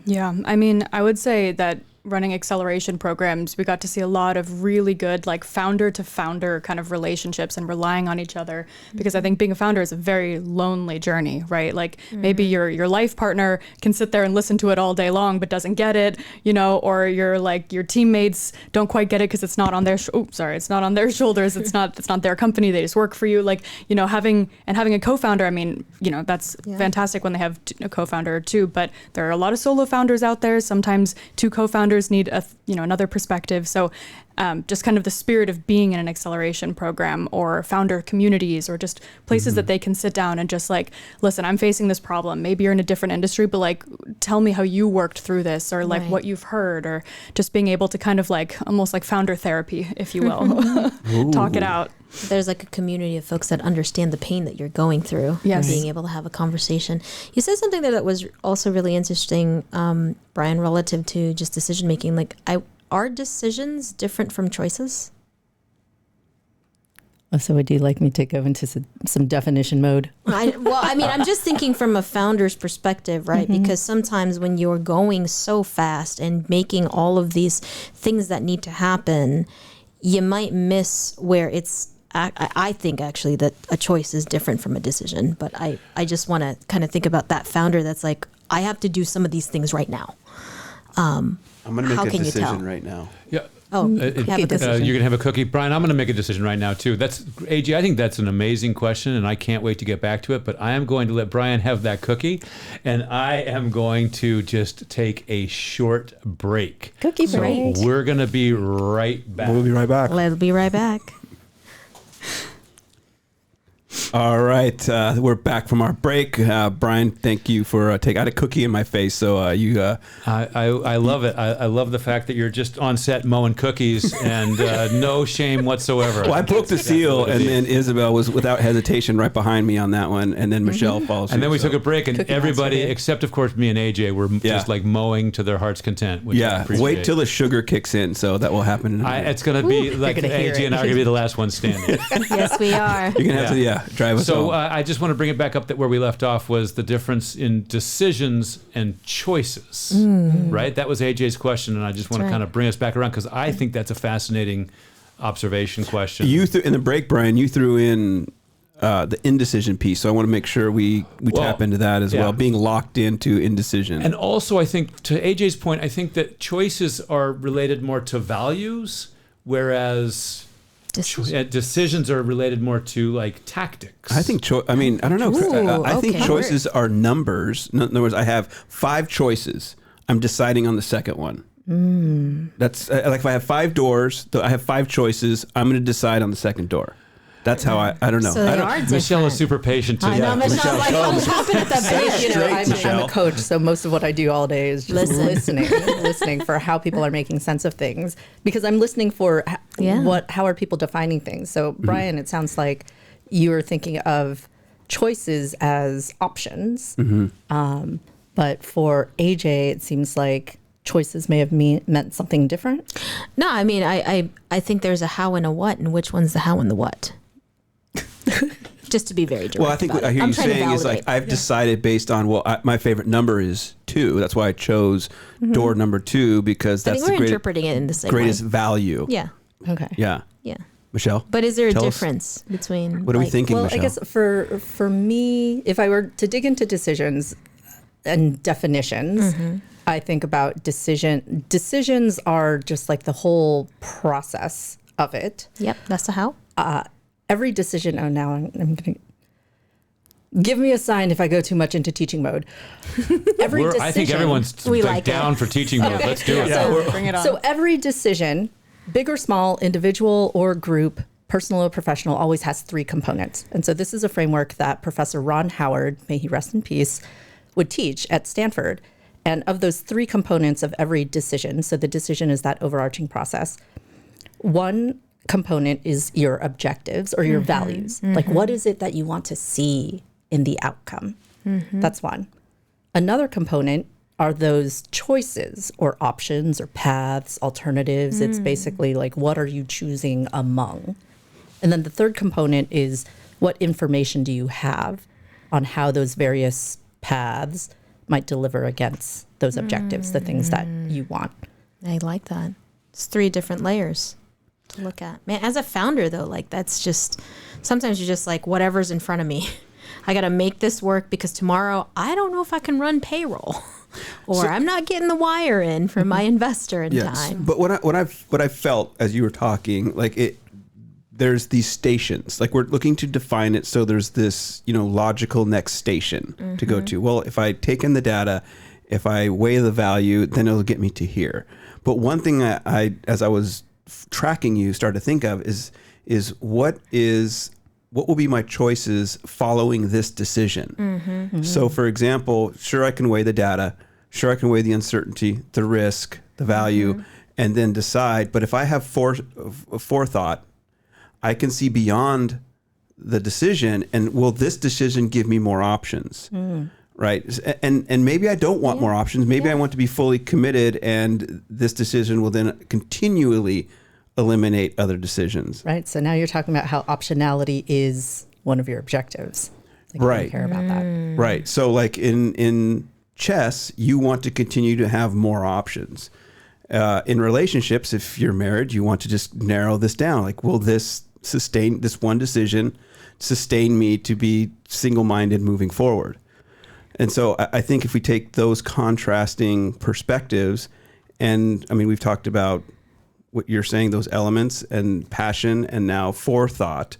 Yeah, I mean, I would say that running acceleration programs, we got to see a lot of really good like founder to founder kind of relationships and relying on each other, because I think being a founder is a very lonely journey, right? Like maybe your life partner can sit there and listen to it all day long but doesn't get it, you know, or your teammates don't quite get it because it's not on their it's not on their shoulders, it's not their company, they just work for you, like, you know, having a co-founder, I mean, you know, that's fantastic when they have a co-founder or two, but there are a lot of solo founders out there. Sometimes two co-founders need another perspective. So just kind of the spirit of being in an acceleration program or founder communities or just places that they can sit down and just like, listen, I'm facing this problem. Maybe you're in a different industry, but like, tell me how you worked through this, or like what you've heard, or just being able to kind of like almost like founder therapy, if you will, talk it out. There's like a community of folks that understand the pain that you're going through. Yes. Being able to have a conversation. You said something there that was also really interesting, Brian, relative to just decision making. Like, are decisions different from choices? So would you like me to go into some definition mode? I'm just thinking from a founder's perspective, right? Because sometimes when you're going so fast and making all of these things that need to happen, you might miss where it's, I think actually that a choice is different from a decision. But I just want to kind of think about that founder that's like, I have to do some of these things right now. I'm going to How make a can you decision tell? right now. Yeah. Have a decision. You're going to have a cookie. Brian, I'm going to make a decision right now, too. That's AJ, I think that's an amazing question, and I can't wait to get back to it. But I am going to let Brian have that cookie, and I am going to just take a short break. Cookie break. So we're going to be right back. We'll be right back. Let's be right back. All right, we're back from our break. Brian, thank you for taking. I had a cookie in my face, so you. I love it. I love the fact that you're just on set mowing cookies and no shame whatsoever. Well, I broke the seal, and then Isabelle was without hesitation right behind me on that one, and then Michelle follows. And then we took a break, and Cookie everybody, Monster. except of course me and AJ, were just like mowing to their heart's content. Which I Yeah, appreciate. wait till the sugar kicks in, so that will happen in a minute. It's going to be like gonna hear AJ it. and I are going to be the last ones standing. Yes, we are. You're gonna have to drive us So home. I just want to bring it back up that where we left off was the difference in decisions and choices, right? That was AJ's question, and I just want to right. kind of bring us back around because I think that's a fascinating observation question. You in the break, Brian, you threw in the indecision piece, so I want to make sure we tap into that as well, being locked into indecision. And also, I think, to AJ's point, I think that choices are related more to values, whereas decisions are related more to like tactics. I think I don't know. Ooh, I think okay. choices are numbers. In other words, I have 5 choices. I'm deciding on the second one. That's like if I have 5 doors, I have 5 choices. I'm going to decide on the second door. That's how I don't know. So they I don't, are different. Michelle is super patient too. I know, Michelle's like, I'm chopping at the bit. I'm a coach, so most of what I do all day is just Listen. listening for how people are making sense of things, because I'm listening for how are people defining things. So Brian, it sounds like you were thinking of choices as options, but for AJ, it seems like choices may have meant something different. No, I mean, I think there's a how and a what, and which one's the how and the what? Just to be very direct. Well, I think what I hear you saying is like, I've decided based on, my favorite number is 2. That's why I chose door number 2, because that's the interpreting it in the same greatest way. Value. Yeah. Okay. Yeah. Yeah. Michelle? But is there a difference between... What are we thinking, Well, Michelle? I guess for me, if I were to dig into decisions and definitions, I think about decisions are just like the whole process of it. Yep, that's the how. Every decision, now I'm going to... Give me a sign if I go too much into teaching mode. I think everyone's like down for teaching mode. Let's do it. So, Bring it on. So every decision, big or small, individual or group, personal or professional, always has 3 components. And so this is a framework that Professor Ron Howard, may he rest in peace, would teach at Stanford. And of those 3 components of every decision, so the decision is that overarching process, one component is your objectives or your values. Like, what is it that you want to see in the outcome? That's one. Another component are those choices or options or paths, alternatives. It's basically like, what are you choosing among? And then the third component is, what information do you have on how those various paths might deliver against those objectives, the things that you want. I like that. It's 3 different layers to look at. Man, as a founder though, like that's just, sometimes you're just like, whatever's in front of me. I got to make this work because tomorrow I don't know if I can run payroll or I'm not getting the wire in for my investor in time. But what I've felt as you were talking, like there's these stations, like we're looking to define it. So there's this, logical next station to go to. Well, if I take in the data, if I weigh the value, then it'll get me to here. But one thing I as I was tracking you, started to think of is what will be my choices following this decision? So for example, sure, I can weigh the data, sure, I can weigh the uncertainty, the risk, the value, and then decide. But if I have forethought, I can see beyond the decision, and will this decision give me more options? Right. And maybe I don't want more options. Maybe I want to be fully committed, and this decision will then continually eliminate other decisions. Right. So now you're talking about how optionality is one of your objectives. Like, you don't care about that. Right. So like in chess, you want to continue to have more options. In relationships, if you're married, you want to just narrow this down. Like, will this one decision sustain me to be single-minded moving forward? And so I think if we take those contrasting perspectives, and I mean, we've talked about what you're saying, those elements and passion and now forethought,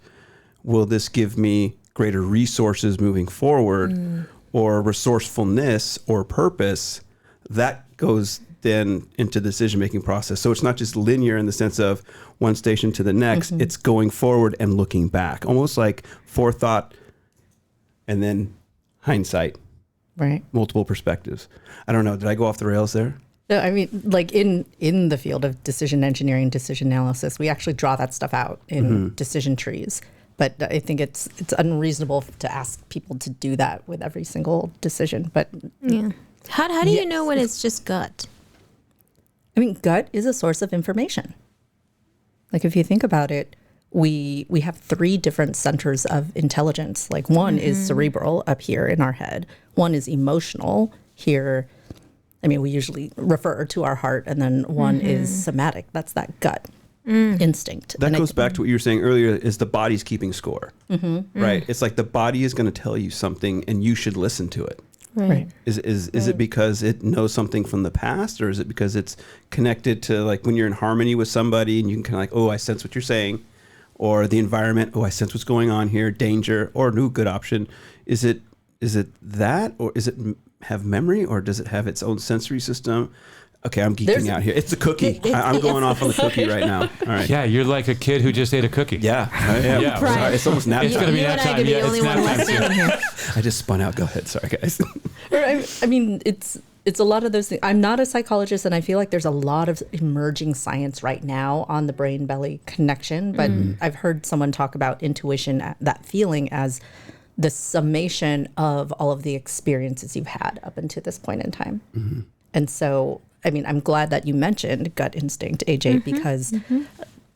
will this give me greater resources moving forward or resourcefulness or purpose? That goes then into the decision-making process. So it's not just linear in the sense of one station to the next, it's going forward and looking back, almost like forethought and then hindsight. Right. Multiple perspectives. I don't know. Did I go off the rails there? No, I mean, like in the field of decision engineering, decision analysis, we actually draw that stuff out in decision trees. But I think it's unreasonable to ask people to do that with every single decision. But How do you know when it's just gut? I mean, gut is a source of information. Like if you think about it, we have 3 different centers of intelligence. Like one is cerebral up here in our head. One is emotional here. I mean, we usually refer to our heart, and then one is somatic. That's that gut instinct. That goes back to what you were saying earlier, is the body's keeping score, right? It's like the body is going to tell you something and you should listen to it. Right. Is it because it knows something from the past, or is it because it's connected to, like, when you're in harmony with somebody and you can kind of like, oh, I sense what you're saying, or the environment, oh, I sense what's going on here, danger, or new good option. Is it that, or is it have memory, or does it have its own sensory system? Okay, I'm geeking out here. It's a cookie. I'm going off on the cookie right now. All right. Yeah, you're like a kid who just ate a cookie. Yeah. Yeah. Sorry, it's almost nap It's time. gonna be You nap and I time. could be Yeah, the only it's one nap left time soon. standing here. I just spun out. Go ahead. Sorry, guys. I mean, it's a lot of those things. I'm not a psychologist, and I feel like there's a lot of emerging science right now on the brain-belly connection. But I've heard someone talk about intuition, that feeling, as the summation of all of the experiences you've had up until this point in time. And so, I mean, I'm glad that you mentioned gut instinct, AJ, because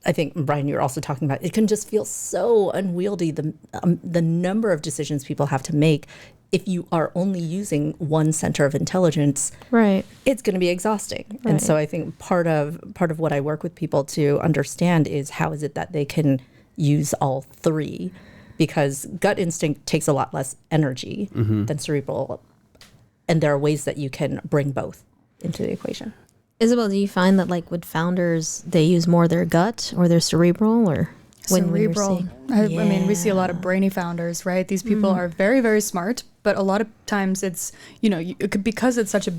I think, Brian, you were also talking about, it can just feel so unwieldy, the number of decisions people have to make. If you are only using one center of intelligence, Right. it's going to be exhausting. Right. And so I think part of what I work with people to understand is how is it that they can use all three, because gut instinct takes a lot less energy than cerebral. And there are ways that you can bring both into the equation. Isabelle, do you find that like with founders, they use more their gut or their cerebral, or when you're Cerebral. seeing- I mean, we see a lot of brainy founders, right? These people are very, very smart, but a lot of times it's, it could, because it's such a,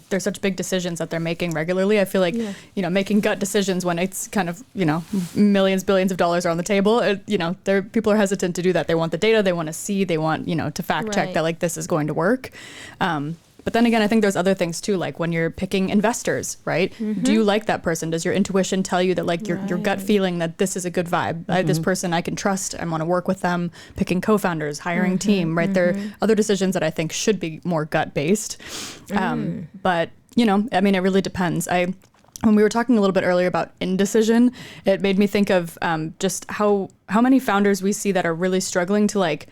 there's such big decisions that they're making regularly. I feel like, making gut decisions when it's kind of, millions, billions of dollars are on the table, people are hesitant to do that. They want the data, they want to see, they want, to fact check Right. that like this is going to work. But then again, I think there's other things too, like when you're picking investors, right? Do you like that person? Does your intuition tell you that like your gut feeling that this is a good vibe? This person I can trust, I want to work with them, picking co-founders, hiring team, right? There are other decisions that I think should be more gut based. But, I mean, it really depends. When we were talking a little bit earlier about indecision, it made me think of just how many founders we see that are really struggling to like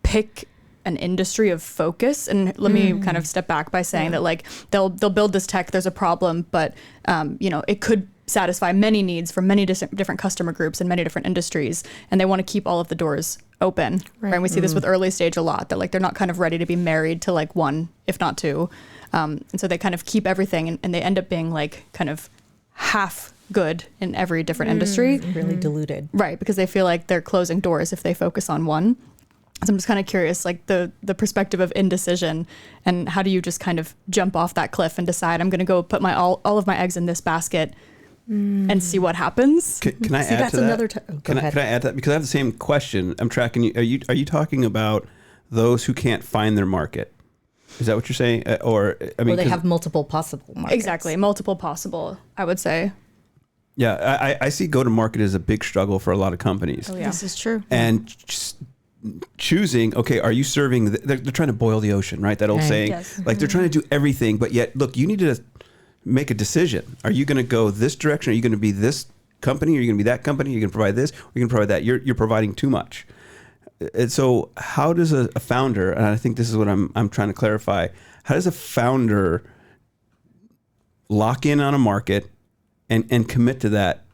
pick an industry of focus. And let me kind of step back by saying that like they'll build this tech, there's a problem, but it could satisfy many needs from many different customer groups and many different industries, and they want to keep all of the doors open. Right? And we see this with early stage a lot, that like they're not kind of ready to be married to like one, if not two. And so they kind of keep everything, and they end up being like kind of half good in every different industry. Really diluted. Right, because they feel like they're closing doors if they focus on one. So I'm just kind of curious, like the perspective of indecision, and how do you just kind of jump off that cliff and decide I'm going to go put all of my eggs in this basket and see what happens? Can I add to that? Can I add to that? Because I have the same question. I'm tracking you. Are you talking about those who can't find their market? Is that what you're saying? Or they have multiple possible markets. Exactly, multiple possible, I would say. Yeah, I see go-to-market as a big struggle for a lot of companies. Oh, yeah. This is true. And just choosing, okay, are you serving, they're trying to boil the ocean, right? That old Right. saying, Yes. like they're trying to do everything, but yet, look, you need to make a decision. Are you going to go this direction? Are you going to be this company? Are you going to be that company? Are you going to provide this? Or are you going to provide that? You're providing too much. And so how does a founder, and I think this is what I'm trying to clarify, how does a founder lock in on a market and commit to that,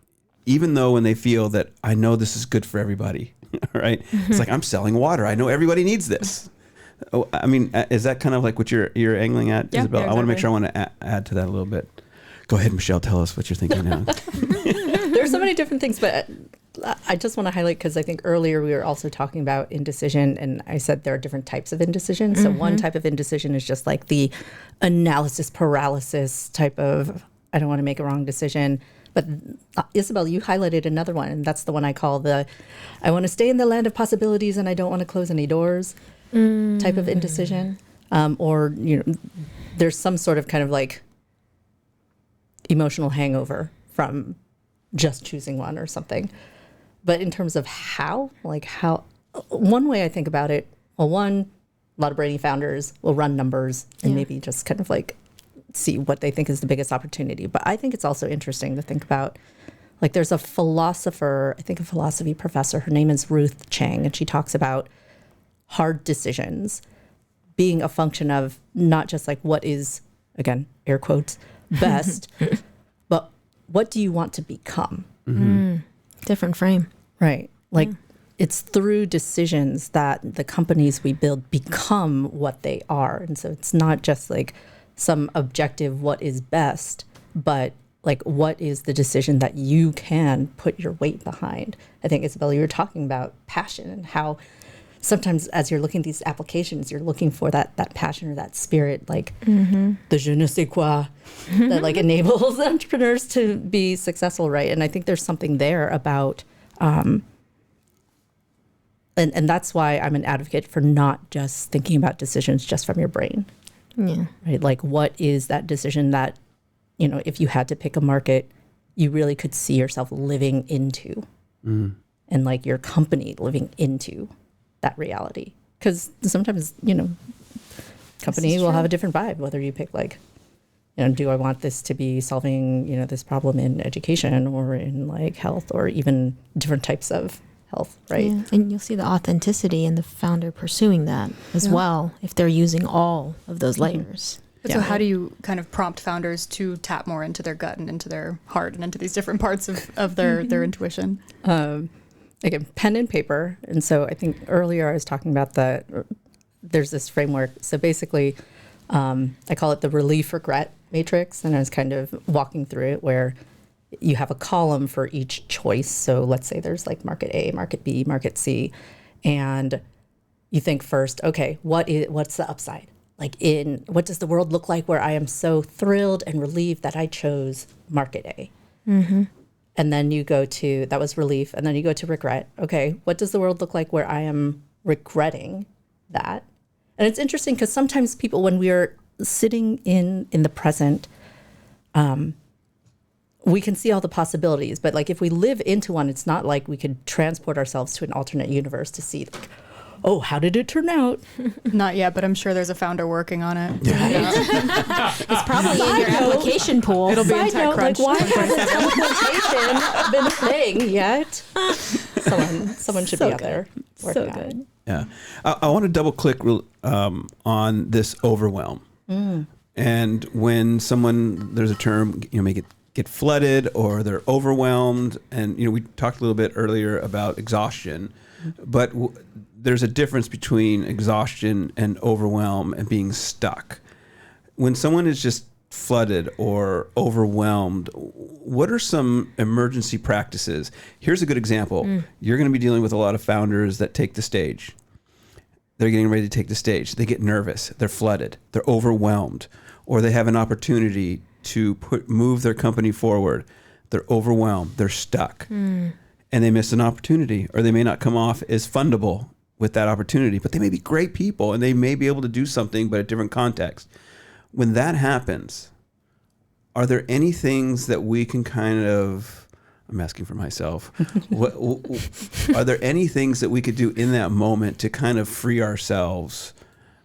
even though when they feel that I know this is good for everybody, right? It's like, I'm selling water. I know everybody needs this. Oh, I mean, is that kind of like what you're angling at, Yeah, Isabelle? yeah, I want to make exactly. sure I want to add to that a little bit. Go ahead, Michelle. Tell us what you're thinking now. There's so many different things, but I just want to highlight, because I think earlier we were also talking about indecision, and I said there are different types of indecision. So one type of indecision is just like the analysis paralysis type of, I don't want to make a wrong decision. But Isabelle, you highlighted another one, and that's the one I call I want to stay in the land of possibilities and I don't want to close any doors type of indecision. Or, there's some sort of kind of like emotional hangover from just choosing one or something. But in terms of how, one way I think about it, well, a lot of brainy founders will run numbers and maybe just kind of like see what they think is the biggest opportunity. But I think it's also interesting to think about, like, there's a philosopher, I think a philosophy professor, her name is Ruth Chang, and she talks about hard decisions being a function of not just like what is, again, air quotes, best, but what do you want to become? Different frame. Right. Like, it's through decisions that the companies we build become what they are. And so it's not just like some objective what is best, but like what is the decision that you can put your weight behind. I think, Isabelle, you were talking about passion and how sometimes as you're looking at these applications, you're looking for that passion or that spirit, like the je ne sais quoi that like enables entrepreneurs to be successful, right? And I think there's something there about and that's why I'm an advocate for not just thinking about decisions just from your brain. Yeah. Right? Like, what is that decision that, if you had to pick a market, you really could see yourself living into, and like your company living into that reality? Because sometimes, company will have a different vibe, whether you pick like do I want this to be solving, this problem in education or in like health or even different types of health, right? Yeah. And you'll see the authenticity in the founder pursuing that as well, if they're using all of those layers. So how do you kind of prompt founders to tap more into their gut and into their heart and into these different parts of their intuition? Again, pen and paper. And so I think earlier I was talking about there's this framework. So basically, I call it the relief regret matrix. And I was kind of walking through it where you have a column for each choice. So let's say there's like market A, market B, market C. And you think first, okay, what's the upside? Like what does the world look like where I am so thrilled and relieved that I chose market A? Mm-hmm. And then you go to, that was relief. And then you go to regret. Okay, what does the world look like where I am regretting that? And it's interesting because sometimes people, when we are sitting in the present, we can see all the possibilities. But like if we live into one, it's not like we could transport ourselves to an alternate universe to see like, oh, how did it turn out? Not yet, but I'm sure there's a founder working on it. It's probably in your application pool. It'll be in TechCrunch. Like, why hasn't teleportation been a thing yet? Someone should be out there working on it. Yeah. I want to double click on this overwhelm. And when there's a term, make it get flooded or they're overwhelmed. And, we talked a little bit earlier about exhaustion, but there's a difference between exhaustion and overwhelm and being stuck. When someone is just flooded or overwhelmed, what are some emergency practices? Here's a good example. You're going to be dealing with a lot of founders that take the stage. They're getting ready to take the stage. They get nervous. They're flooded. They're overwhelmed. Or they have an opportunity to move their company forward. They're overwhelmed. They're stuck. And they miss an opportunity. Or they may not come off as fundable with that opportunity. But they may be great people and they may be able to do something, but a different context. When that happens, are there any things that we can I'm asking for myself, are there any things that we could do in that moment to kind of free ourselves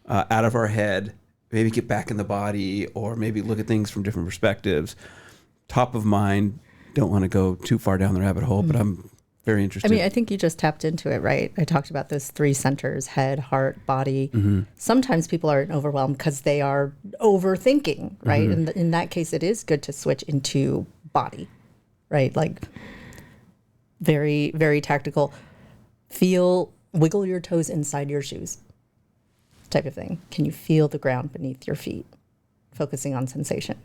out of our head, maybe get back in the body, or maybe look at things from different perspectives? Top of mind, don't want to go too far down the rabbit hole, but I'm very interested. I think you just tapped into it, right? I talked about those 3 centers: head, heart, body. Sometimes people are overwhelmed because they are overthinking, right? And in that case, it is good to switch into body, right? Like very, very tactical. Wiggle your toes inside your shoes type of thing. Can you feel the ground beneath your feet? Focusing on sensation.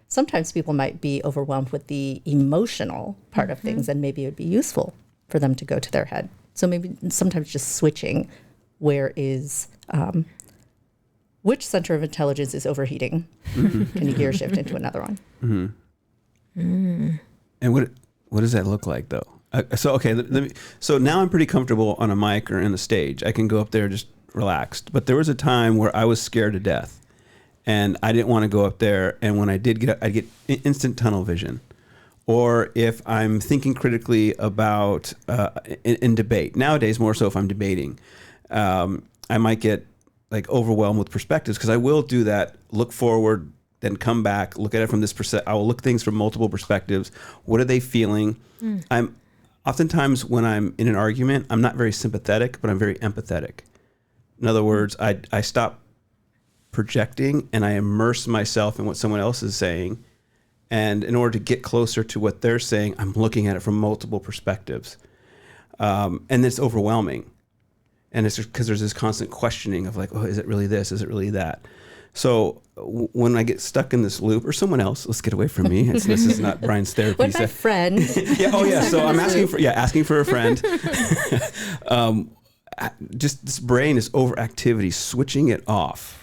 Sometimes people might be overwhelmed with the emotional part of things, and maybe it would be useful for them to go to their head. So maybe sometimes just switching which center of intelligence is overheating? Can you gear shift into another one? And what does that look like though? So now I'm pretty comfortable on a mic or in the stage. I can go up there just relaxed. But there was a time where I was scared to death. And I didn't want to go up there. And when I did get up, I'd get instant tunnel vision. Or if I'm thinking critically about in debate, nowadays more so if I'm debating, I might get like overwhelmed with perspectives, because I will do that, look forward, then come back, look at it from this I will look things from multiple perspectives. What are they feeling? I'm oftentimes when I'm in an argument, I'm not very sympathetic, but I'm very empathetic. In other words, I stop projecting and I immerse myself in what someone else is saying. And in order to get closer to what they're saying, I'm looking at it from multiple perspectives. And it's overwhelming. And it's because there's this constant questioning of like, oh, is it really this? Is it really that? So when I get stuck in this loop, or someone else, let's get away from me. This is not Brian's therapy. What my friend? So I'm asking for a friend. Just this brain is overactivity, switching it off.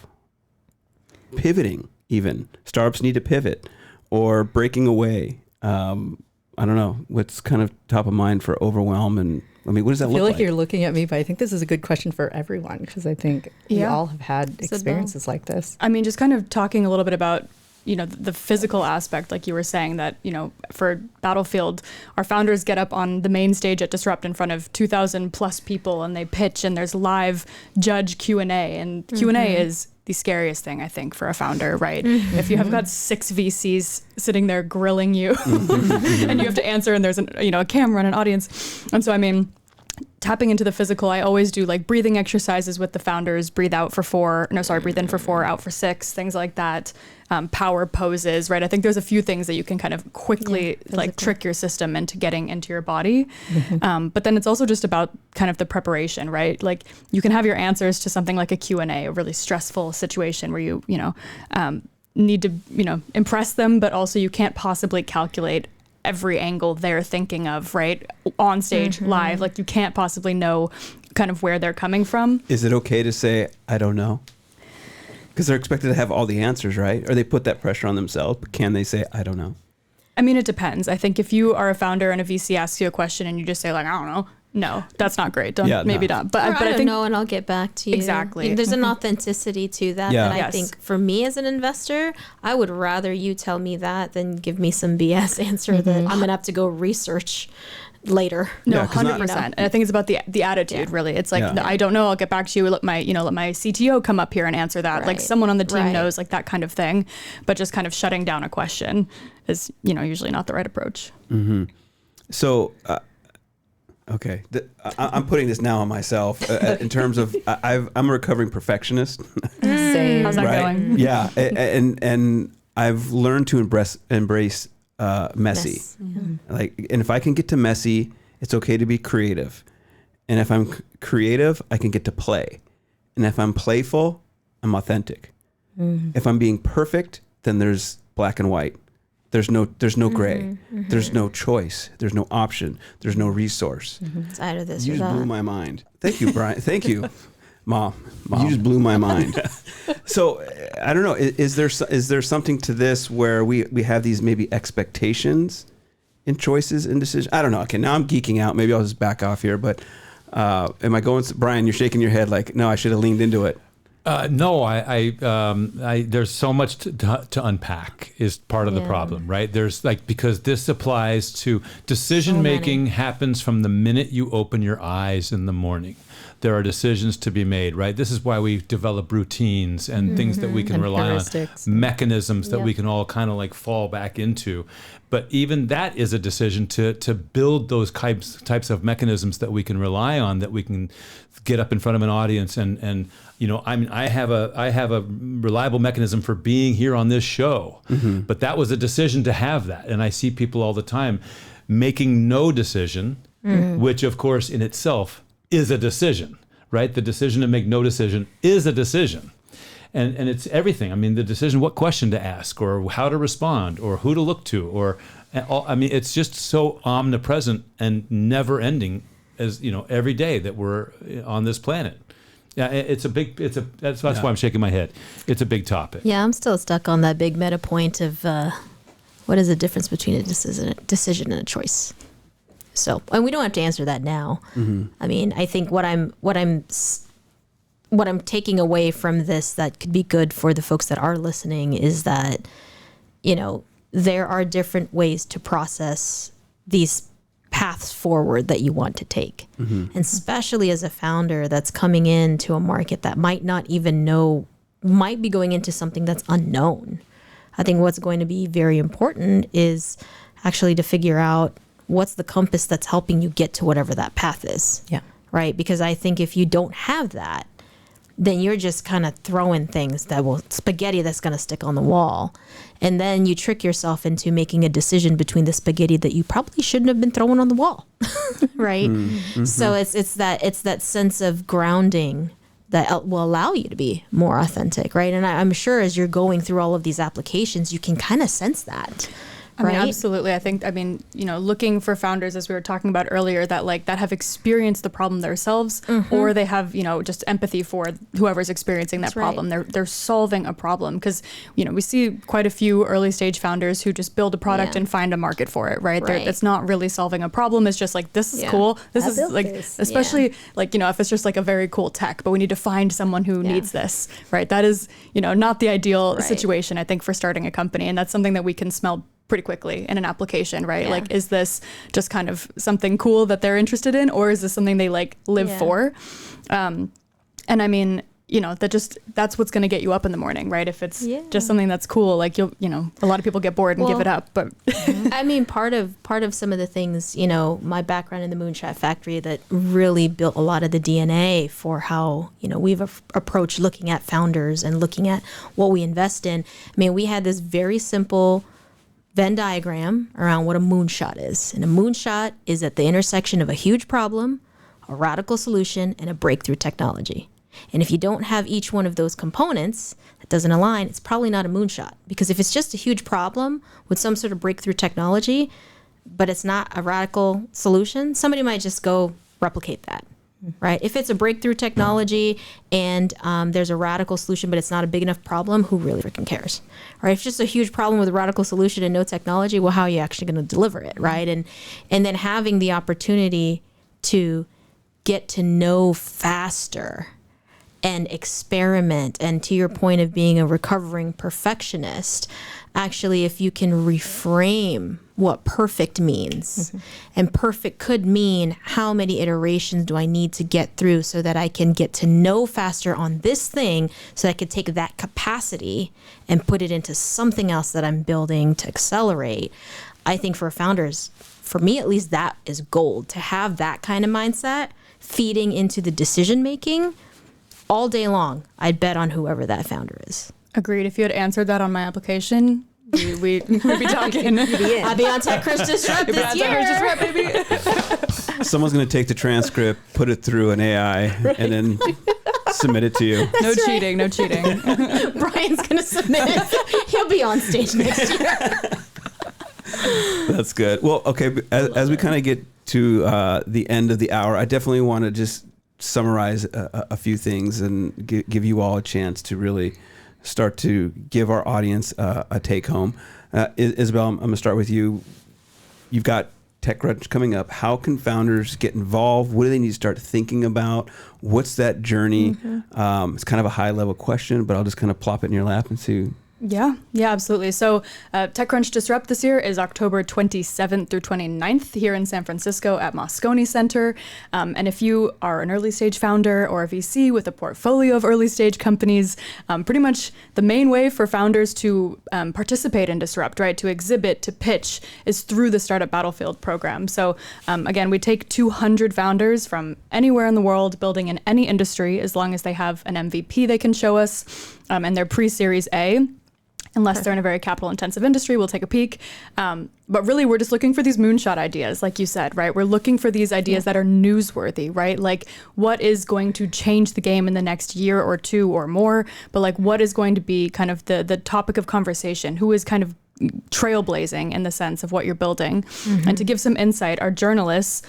Pivoting, even startups need to pivot, or breaking away. I don't know what's kind of top of mind for overwhelm, and what does that look like? I feel like you're looking at me, but I think this is a good question for everyone, because I think we all have had experiences like this. Just kind of talking a little bit about, the physical aspect, like you were saying, that, for Battlefield, our founders get up on the main stage at Disrupt in front of 2,000 plus people, and they pitch, and there's live judge Q&A, and Q&A is the scariest thing, I think, for a founder, right? If you have got 6 VCs sitting there grilling you and you have to answer, and there's a camera and an audience. And so, tapping into the physical, I always do like breathing exercises with the founders, breathe in for 4, out for 6, things like that. Power poses, right? I think there's a few things that you can kind of quickly trick your system into getting into your body. But then it's also just about kind of the preparation, right? Like you can have your answers to something like a Q&A, a really stressful situation where you need to, impress them, but also you can't possibly calculate every angle they're thinking of, right? On stage, live, like you can't possibly know kind of where they're coming from. Is it okay to say, I don't know? Because they're expected to have all the answers, right? Or they put that pressure on themselves, but can they say, I don't know? It depends. I think if you are a founder and a VC asks you a question and you just say like, I don't know, no, that's not great. Maybe not. But I think don't know, and I'll get back to you. Exactly. There's an authenticity to that. Yeah. And I think for me as an investor, I would rather you tell me that than give me some BS answer that I'm gonna have to go research later. No, 100%. And I think it's about the attitude, really. It's like, I don't know, I'll get back to you. Let my CTO come up here and answer that. Like someone on the team knows, like that kind of thing. But just kind of shutting down a question is, usually not the right approach. So, okay, I'm putting this now on myself in terms of I'm a recovering perfectionist. Same. How's that going? Yeah, and I've learned to embrace messy. And if I can get to messy, it's okay to be creative. And if I'm creative, I can get to play. And if I'm playful, I'm authentic. If I'm being perfect, then there's black and white. There's no gray. There's no choice. There's no option. There's no resource. It's either this You or just that. blew my mind. Thank you, Brian. Thank you, Mom. You just blew my mind. So I don't know. Is there something to this where we have these maybe expectations in choices and decisions? I don't know. Okay, now I'm geeking out. Maybe I'll just back off here. But am I going? Brian, you're shaking your head like, no, I should have leaned into it. No, there's so much to unpack is part of the problem, right? There's because this applies to decision making happens from the minute you open your eyes in the morning. There are decisions to be made, right? This is why we develop routines and things that we can rely on, mechanisms that we can all kind of fall back into. But even that is a decision to build those types of mechanisms that we can rely on, that we can get up in front of an audience and I have a reliable mechanism for being here on this show, but that was a decision to have that. And I see people all the time making no decision, which of course in itself is a decision, right? The decision to make no decision is a decision. And it's everything. The decision, what question to ask or how to respond or who to look to it's just so omnipresent and never ending as, every day that we're on this planet. Yeah, that's why I'm shaking my head. It's a big topic. Yeah, I'm still stuck on that big meta point of what is the difference between a decision and a choice. So, and we don't have to answer that now. I think what I'm taking away from this that could be good for the folks that are listening is that, there are different ways to process these paths forward that you want to take. And especially as a founder that's coming into a market that might not even know, might be going into something that's unknown. I think what's going to be very important is actually to figure out what's the compass that's helping you get to whatever that path is. Yeah. Right? Because I think if you don't have that, then you're just kind of throwing things spaghetti that's going to stick on the wall. And then you trick yourself into making a decision between the spaghetti that you probably shouldn't have been throwing on the wall. Right? So it's that sense of grounding that will allow you to be more authentic, right? And I'm sure as you're going through all of these applications, you can kind of sense that, I mean, right? absolutely. Looking for founders, as we were talking about earlier, that have experienced the problem themselves, or they have, just empathy for whoever's experiencing that That's right. problem. They're solving a problem, because, we see quite a few early stage founders who just build a product Yeah. and find a market for it, right? Right. It's not really solving a problem. It's just like, this is Yeah. cool. This I is built like, this. especially if it's just like a very cool tech, but we need to find someone who Yeah. needs this, right? That is, not the ideal Right. situation, I think, for starting a company. And that's something that we can smell pretty quickly in an application, right? Yeah. Like, is this just kind of something cool that they're interested in, or is this something they like live Yeah. for? And I mean, that's what's going to get you up in the morning, right? If it's Yeah. just something that's cool, like a lot of people get bored and give Well, it up, but I mean, part of some of the things, my background in the Moonshot Factory that really built a lot of the DNA for how, we've approached looking at founders and looking at what we invest in. I mean, we had this very simple Venn diagram around what a moonshot is. And a moonshot is at the intersection of a huge problem, a radical solution, and a breakthrough technology. And if you don't have each one of those components that doesn't align, it's probably not a moonshot. Because if it's just a huge problem with some sort of breakthrough technology, but it's not a radical solution, somebody might just go replicate that, right? If it's a breakthrough technology and there's a radical solution, but it's not a big enough problem, who really freaking cares, right? If it's just a huge problem with a radical solution and no technology, well, how are you actually going to deliver it, right? And then having the opportunity to get to know faster and experiment, and to your point of being a recovering perfectionist, actually, if you can reframe what perfect means, and perfect could mean how many iterations do I need to get through so that I can get to know faster on this thing, so I could take that capacity and put it into something else that I'm building to accelerate. I think for founders, for me at least, that is gold, to have that kind of mindset feeding into the decision making all day long. I'd bet on whoever that founder is. agreed. If you had answered that on my application, we'd be talking. I'll be on TechCrunch Disrupt this year. Someone's going to take the transcript, put it through an AI, and then submit it to you. No cheating, no cheating. Brian's going to submit it. He'll be on stage next year. That's good. Well, okay, as we kind of get to the end of the hour, I definitely want to just summarize a few things and give you all a chance to really start to give our audience a take home. Isabelle, I'm going to start with you. You've got TechCrunch coming up. How can founders get involved? What do they need to start thinking about? What's that journey? It's kind of a high level question, but I'll just kind of plop it in your lap and see. Yeah, absolutely. So TechCrunch Disrupt this year is October 27th through 29th here in San Francisco at Moscone Center. And if you are an early stage founder or a VC with a portfolio of early stage companies, pretty much the main way for founders to participate in Disrupt, right, to exhibit, to pitch, is through the Startup Battlefield program. So again, we take 200 founders from anywhere in the world building in any industry, as long as they have an MVP they can show us, and they're pre-Series A. Unless they're in a very capital intensive industry, we'll take a peek. But really, we're just looking for these moonshot ideas, like you said, right? We're looking for these ideas that are newsworthy, right? Like, what is going to change the game in the next year or two or more? But like, what is going to be kind of the topic of conversation? Who is kind of trailblazing in the sense of what you're building? And to give some insight, our journalists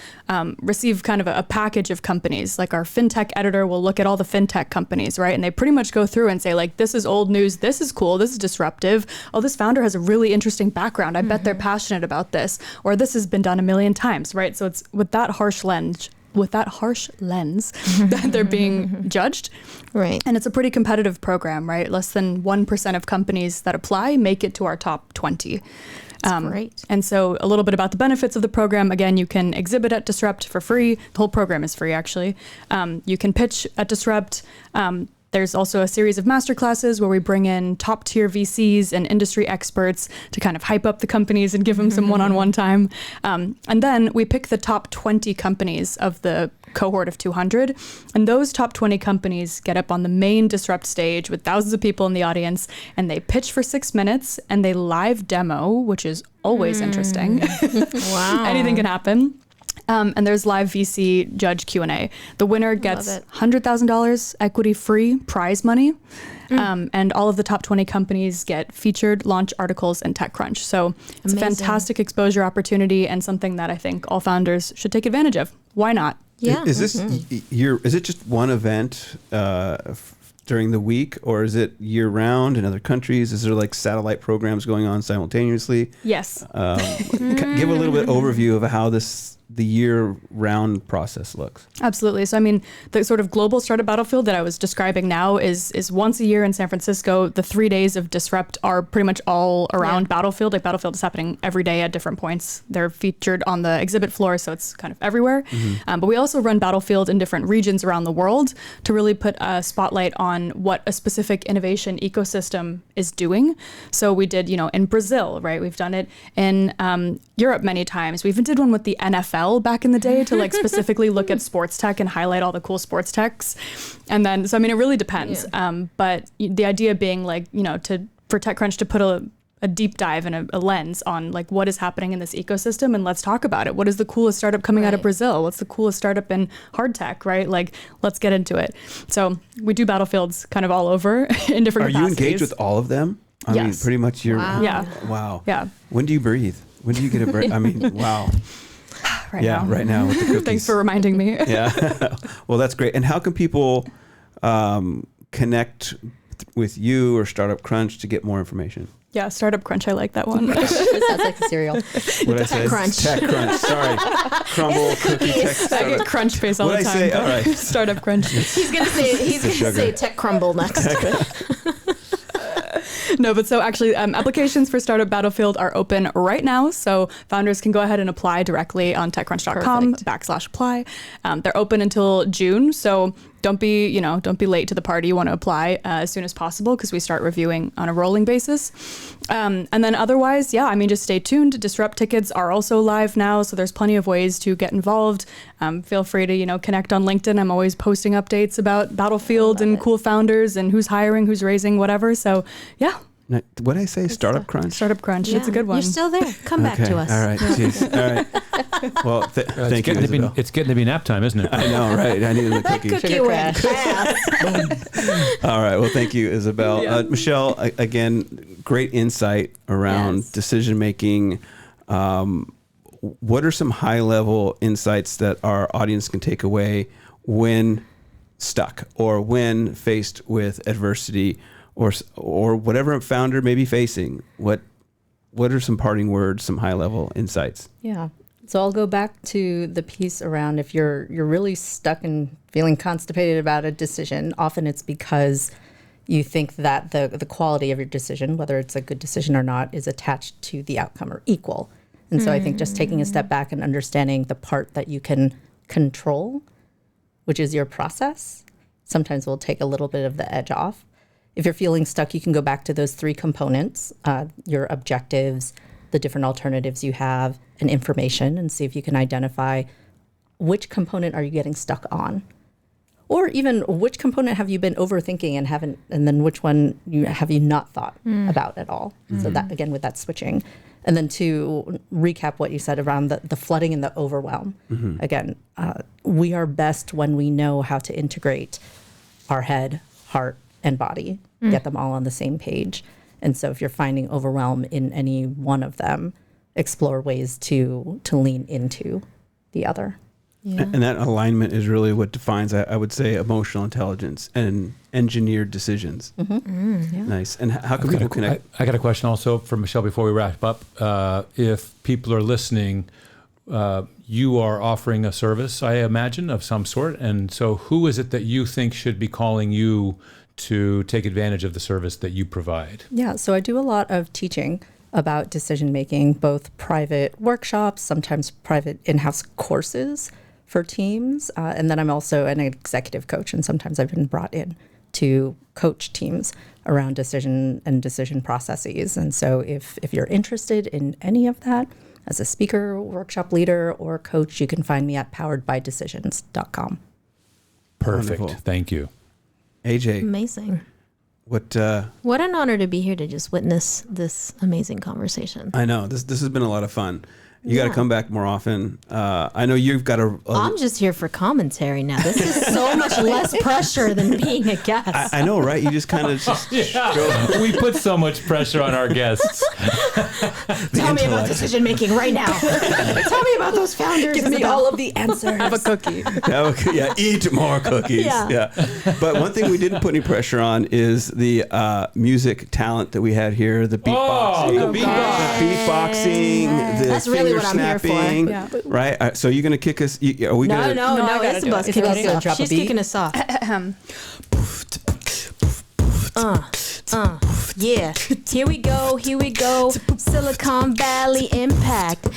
receive kind of a package of companies. Like, our fintech editor will look at all the fintech companies, right? And they pretty much go through and say, like, this is old news, this is cool, this is disruptive. Oh, this founder has a really interesting background. I bet they're passionate about this. Or this has been done a million times, right? So it's with that harsh lens that they're being judged. Right. And it's a pretty competitive program, right? Less than 1% of companies that apply make it to our top 20. That's great. And so a little bit about the benefits of the program. Again, you can exhibit at Disrupt for free. The whole program is free, actually. You can pitch at Disrupt. There's also a series of masterclasses where we bring in top tier VCs and industry experts to kind of hype up the companies and give them some one-on-one time. And then we pick the top 20 companies of the cohort of 200. And those top 20 companies get up on the main Disrupt stage with thousands of people in the audience, and they pitch for 6 minutes and they live demo, which is always interesting. Wow. Anything can happen. And there's live VC judge Q&A. The winner gets $100,000 equity-free prize money. And all of the top 20 companies get featured launch articles in TechCrunch. So it's a fantastic exposure opportunity and something that I think all founders should take advantage of. Why not? Yeah. Is this is it just one event during the week, or is it year round in other countries? Is there like satellite programs going on simultaneously? Yes. Give a little bit overview of how the year-round process looks. Absolutely. So, I mean, the sort of global startup battlefield that I was describing now is once a year in San Francisco. The 3 days of Disrupt are pretty much all around Battlefield. Like, Battlefield is happening every day at different points. They're featured on the exhibit floor, so it's kind of everywhere. But we also run Battlefield in different regions around the world to really put a spotlight on what a specific innovation ecosystem is doing. So we did, in Brazil, right? We've done it in Europe many times. We even did one with the NFL back in the day to like specifically look at sports tech and highlight all the cool sports techs. And then, so I mean, it really depends. But the idea being like, for TechCrunch to put a deep dive and a lens on like what is happening in this ecosystem, and let's talk about it. What is the coolest startup coming out of Brazil? What's the coolest startup in hard tech, right? Like, let's get into it. So we do battlefields kind of all over in different capacities. Are you engaged with all of them? I mean, pretty much you're. Wow. Yeah. Wow. Yeah. When do you breathe? When do you get a break? I mean, wow. Right now. Right now with the cookies. Thanks for reminding me. Yeah. Well, that's great. And how can people connect with you or Startup Crunch to get more information? Yeah, Startup Crunch. I like that one. It sounds like the cereal. What did I say? TechCrunch. TechCrunch. Sorry. Crumble, cookie, tech, I startup. get Crunch face all What'd the I time. say? All right. Startup Crunch. He's gonna say Tech Crumble next. No, but so actually applications for Startup Battlefield are open right now. So founders can go ahead and apply directly on techcrunch.com/apply. They're open until June. So don't be late to the party. You want to apply as soon as possible because we start reviewing on a rolling basis. And then otherwise, just stay tuned. Disrupt tickets are also live now. So there's plenty of ways to get involved. Feel free to, connect on LinkedIn. I'm always posting updates about Battlefield and cool founders and who's hiring, who's raising, whatever. So yeah. Now, what did I say? Startup Crunch? Startup Crunch. Yeah. It's a good one. You're still there. Come back to us. All right. Jeez. All right. Well, thank you, Isabelle. It's getting to be nap time, isn't it? I know, right? I needed the cookie. Cookie Sugar went crash. fast. All right. Well, thank you, Isabelle. Yeah. Michelle, again, great insight around decision making. What are some high-level insights that our audience can take away when stuck or when faced with adversity or whatever a founder may be facing? What are some parting words, some high-level insights? Yeah. So I'll go back to the piece around if you're really stuck and feeling constipated about a decision, often it's because you think that the quality of your decision, whether it's a good decision or not, is attached to the outcome or equal. And so I think just taking a step back and understanding the part that you can control, which is your process, sometimes will take a little bit of the edge off. If you're feeling stuck, you can go back to those three components, your objectives, the different alternatives you have, and information, and see if you can identify which component are you getting stuck on, or even which component have you been overthinking and then which one have you not thought about at all. So that, again, with that switching. And then to recap what you said around the flooding and the overwhelm. Again, we are best when we know how to integrate our head, heart, and body, get them all on the same page. And so if you're finding overwhelm in any one of them, explore ways to lean into the other. Yeah. And that alignment is really what defines, I would say, emotional intelligence and engineered decisions. Nice. And how can people connect? I got a question also for Michelle before we wrap up. If people are listening, you are offering a service, I imagine, of some sort. And so who is it that you think should be calling you to take advantage of the service that you provide? Yeah, so I do a lot of teaching about decision making, both private workshops, sometimes private in-house courses for teams. And then I'm also an executive coach, and sometimes I've been brought in to coach teams around decision and decision processes. And so if you're interested in any of that, as a speaker, workshop leader, or coach, you can find me at poweredbydecisions.com. Perfect. Wonderful. Thank you. AJ, Amazing. what an honor to be here to just witness this amazing conversation. I know this has been a lot of fun, You got to come back more often. I know you've got a I'm just here for commentary now. This is so much less pressure than being a guest. I know, right? You just kind of just We put so much pressure on our guests. Tell me about decision making right now. Tell me about those founders. Give me all of the answers. Have a cookie. yeah, eat more cookies. Yeah. But one thing we didn't put any pressure on is the music talent that we had here, the beatboxing. Oh, the beatboxing, the That's really finger what I'm here for. snapping, Yeah. right? So you're going to kick us, are we No, going to? no, No, I gotta do Isabel's it. kicking Isabel's gonna us off. drop a She's beat. kicking us off. Yeah, here we go, Silicon Valley impact.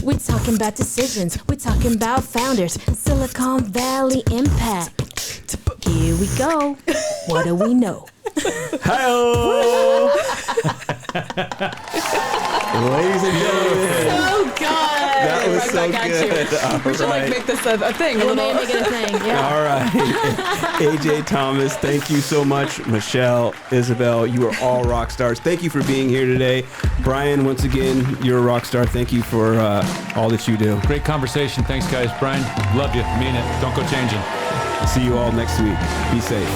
We're talking about decisions, we're talking about founders, Silicon Valley impact. Here we go, what do we know? Hi-oh! Ladies and gentlemen, Oh God! that was Right so back at good. you. All We should right. make this a thing. We'll make it a thing, yeah. All right. AJ Thomas, thank you so much. Michelle, Isabelle, you are all rock stars. Thank you for being here today. Brian, once again, you're a rock star. Thank you for all that you do. Great conversation. Thanks, guys. Brian, love you. Mean it. Don't go changing. See you all next week. Be safe.